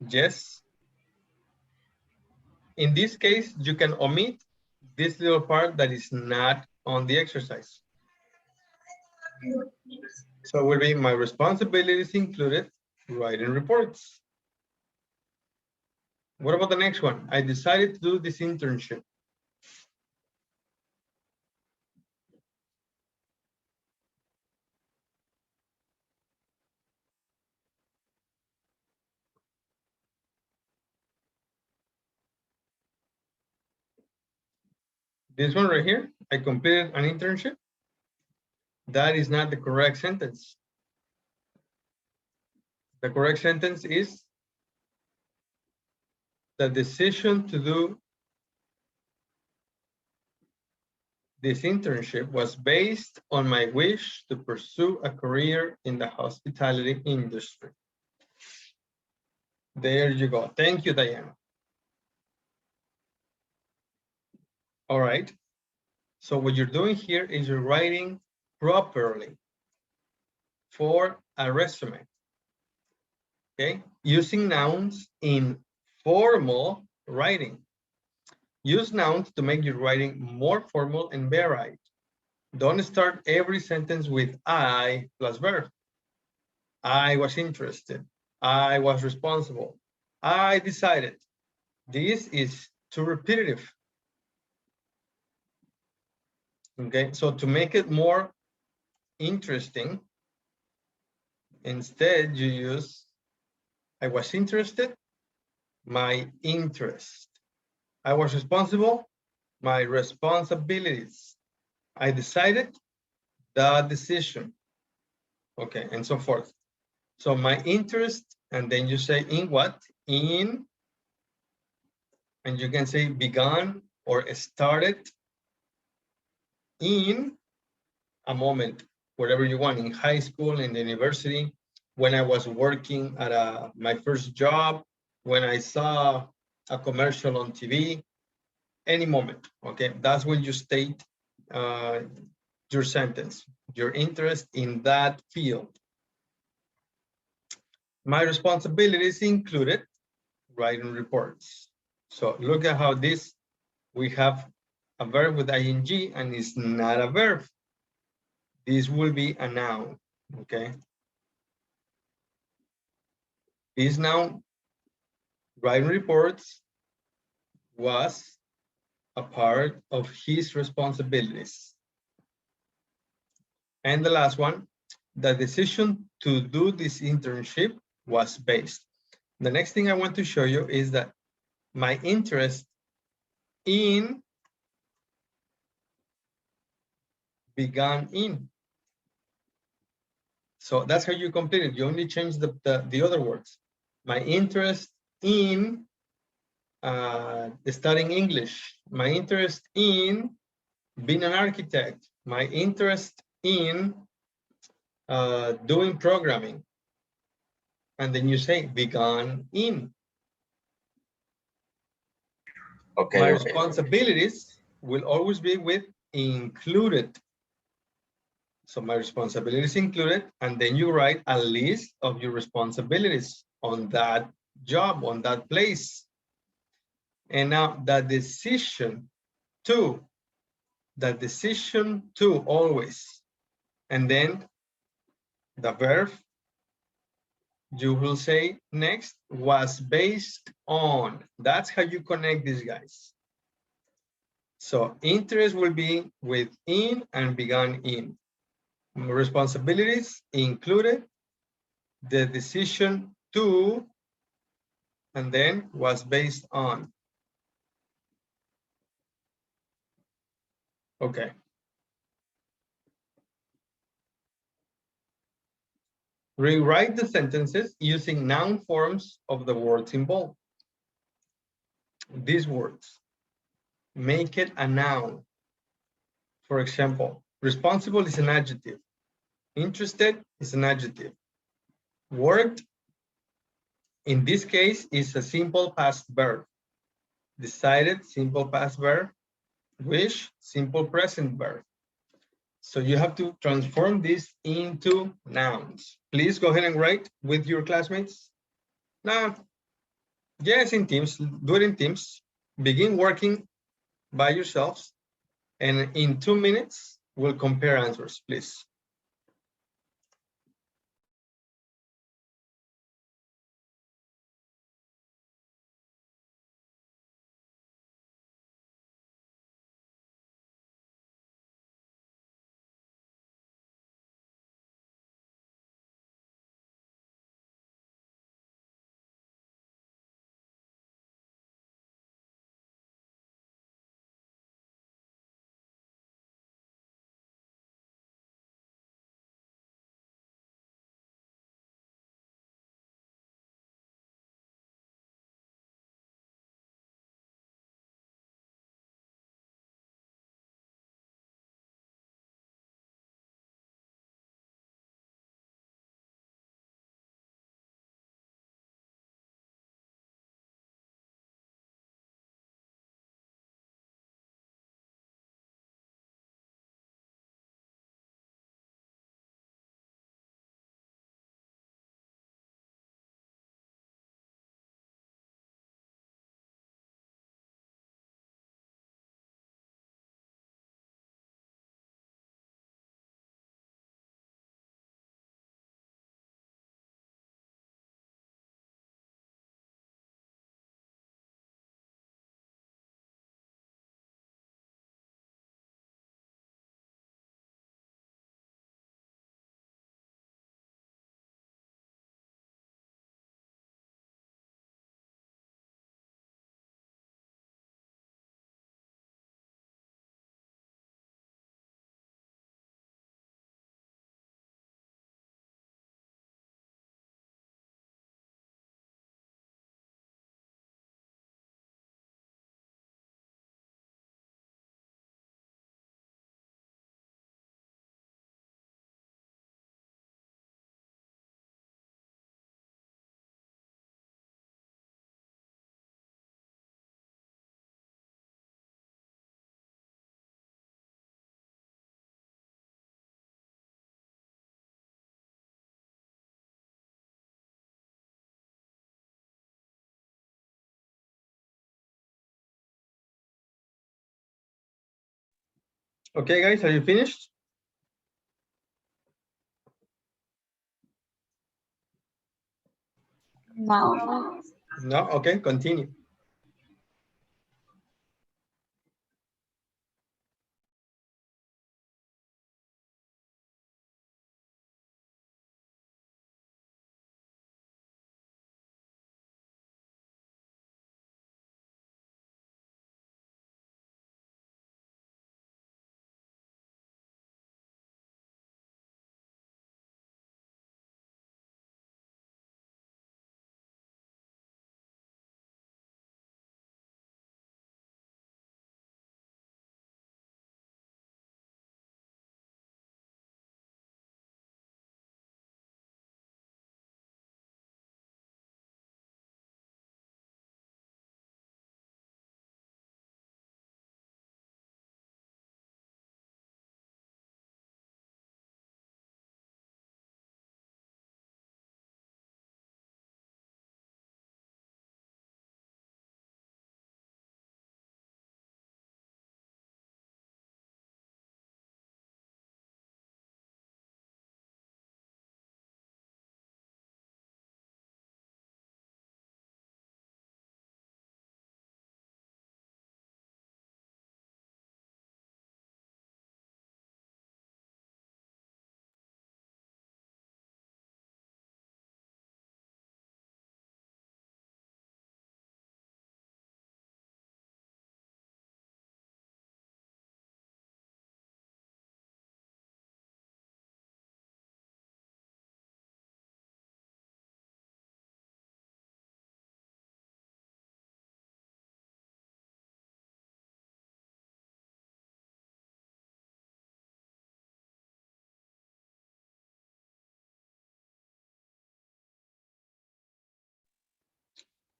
yes. In this case, you can omit this little part that is not on the exercise. So it will be my responsibilities included writing reports. What about the next one? I decided to do this internship. This one right here, I completed an internship. That is not the correct sentence. The correct sentence is the decision to do this internship was based on my wish to pursue a career in the hospitality industry. There you go. Thank you, Diana. All right. So what you're doing here is you're writing properly for a resume. Okay, using nouns in formal writing. Use nouns to make your writing more formal and varied. Don't start every sentence with I plus verb. I was interested. I was responsible. I decided. This is too repetitive. Okay, so to make it more interesting, instead you use I was interested, my interest. I was responsible, my responsibilities. I decided, the decision. Okay, and so forth. So my interest, and then you say in what? In, and you can say began or started in a moment, wherever you want, in high school, in the university, when I was working at my first job, when I saw a commercial on TV, any moment, okay? That's when you state your sentence, your interest in that field. My responsibilities included writing reports. So look at how this, we have a verb with ing and it's not a verb. This will be a noun, okay? This noun, writing reports, was a part of his responsibilities. And the last one, the decision to do this internship was based. The next thing I want to show you is that my interest in began in. So that's how you complete it. You only change the other words. My interest in studying English. My interest in being an architect. My interest in doing programming. And then you say began in. Okay, My okay. responsibilities will always be with included. So my responsibilities included, and then you write a list of your responsibilities on that job, on that place. And now the decision to always, and then the verb you will say next was based on. That's how you connect these guys. So interest will be with in and began in. Responsibilities included the decision to, and then was based on. Okay. Rewrite the sentences using noun forms of the words involved. These words, make it a noun. For example, responsible is an adjective. Interested is an adjective. Worked, in this case, is a simple past verb. Decided, simple past verb. Wish, simple present verb. So you have to transform this into nouns. Please go ahead and write with your classmates. Now, yes, in teams, do it in teams. Begin working by yourselves. And in 2 minutes, we'll compare answers, please. Okay, guys, are you finished? No. No, okay, continue.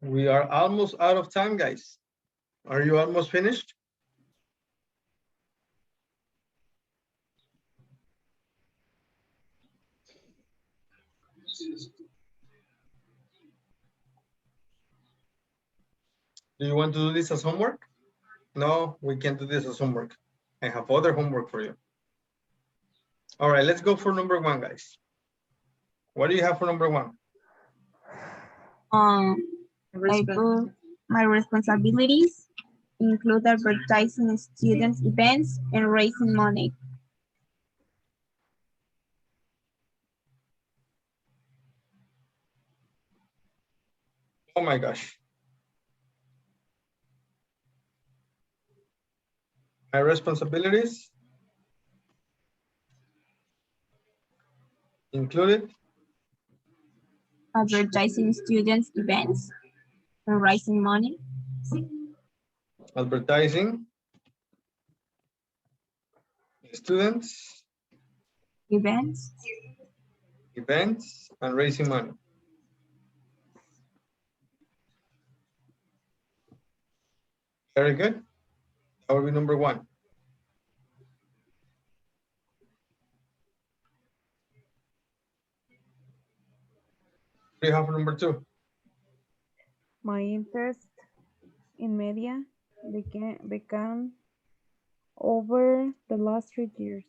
We are almost out of time, guys. Are you almost finished? Do you want to do this as homework? No, we can't do this as homework. I have other homework for you. All right, let's go for number one, guys. What do you have for number one? I put my responsibilities include advertising students' events and raising money. Oh my gosh. My responsibilities included Advertising students' events and raising money. advertising, students, Events. events, and raising money. Very good. That will be number one. What do you have for number two? My interest in media began over the last 3 years.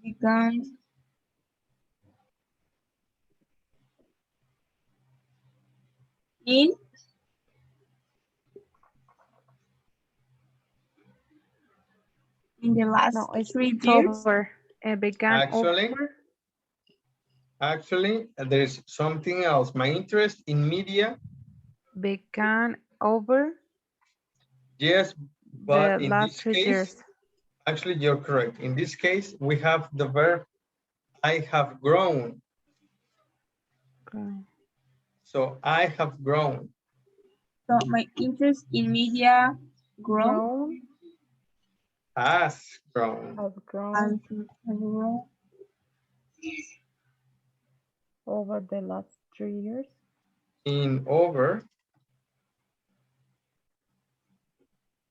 Began in the last No, it's 3 years. over. It began Actually, over. Actually, there's something else. My interest in media. Began over Yes, but the in last this 3 case, years. actually, you're correct. In this case, we have the verb I have grown. Okay. So I have grown. So my interest in media grown. Has grown. Has grown Has grown over the last 3 years. In over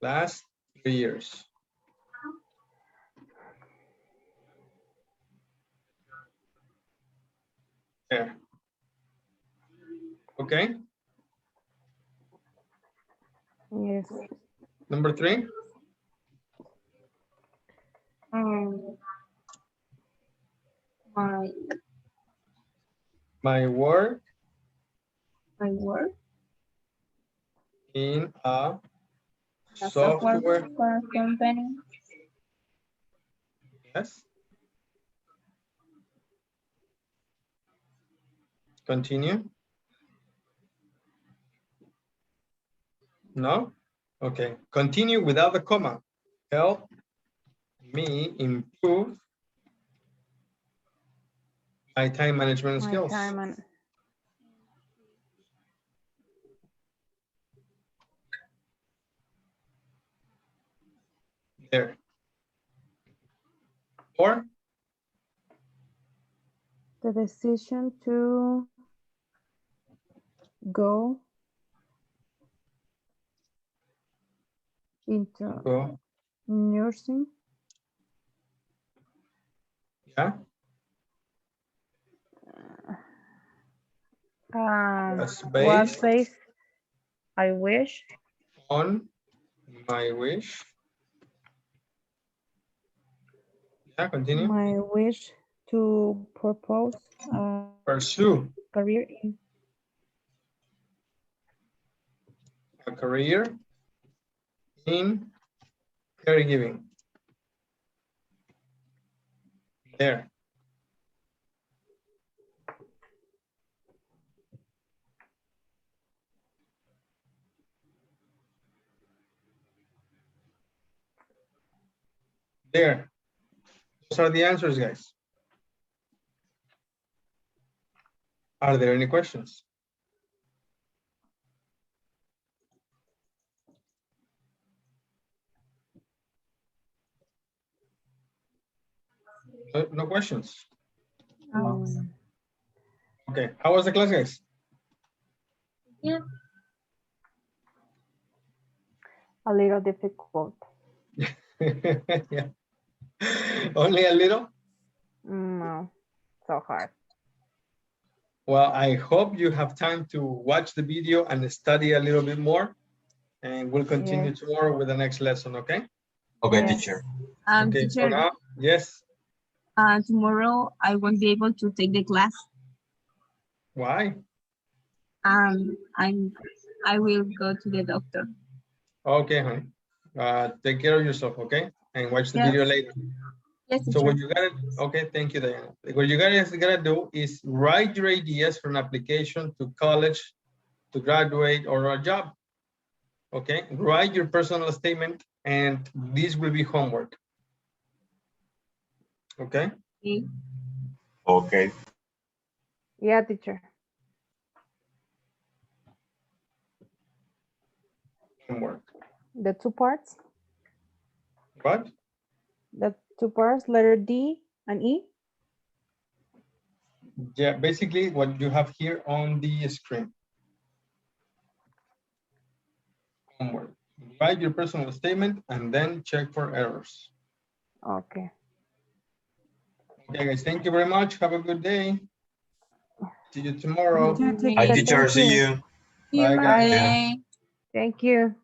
last 3 years. There. Okay. Yes. Number 3. My My work work in a a software software. company. Yes. Continue. No? Okay. Continue without the comma. Help me improve my time management My skills. time and There. Or the decision to go into go. nursing Yeah. was Based based, I wish, on my wish. Yeah, continue. my wish to propose a Pursue career in a career in caregiving. There. There. Those are the answers, guys. Are there any questions? No questions. Okay. How was the class, guys? Yeah. a little difficult. Yeah. Only a little? No, so hard. Well, I hope you have time to watch the video and study a little bit more. And we'll continue Yes. tomorrow with the next lesson, okay? Okay, Yes. teacher. Okay, for Teacher, now, yes. tomorrow I won't be able to take the class. Why? I will go to the doctor. Okay, honey. Take care of yourself, okay? And watch the Yes. video later. Yes, So teacher. what you gotta, okay, thank you, Diana. What you guys gotta do is write your ideas for an application to college, to graduate, or a job. Okay, write your personal statement, and this will be homework. Okay. Okay. Okay. Yeah, teacher. Homework. The 2 parts. What? The 2 parts, letter D and E. Yeah, basically what you have here on the screen. Homework. Write your personal statement and then check for errors. Okay. Okay, guys, thank you very much. Have a good day. See you tomorrow. You too, Hi, teacher. teacher. Thank See you. you. Bye, guys. Bye. Thank you.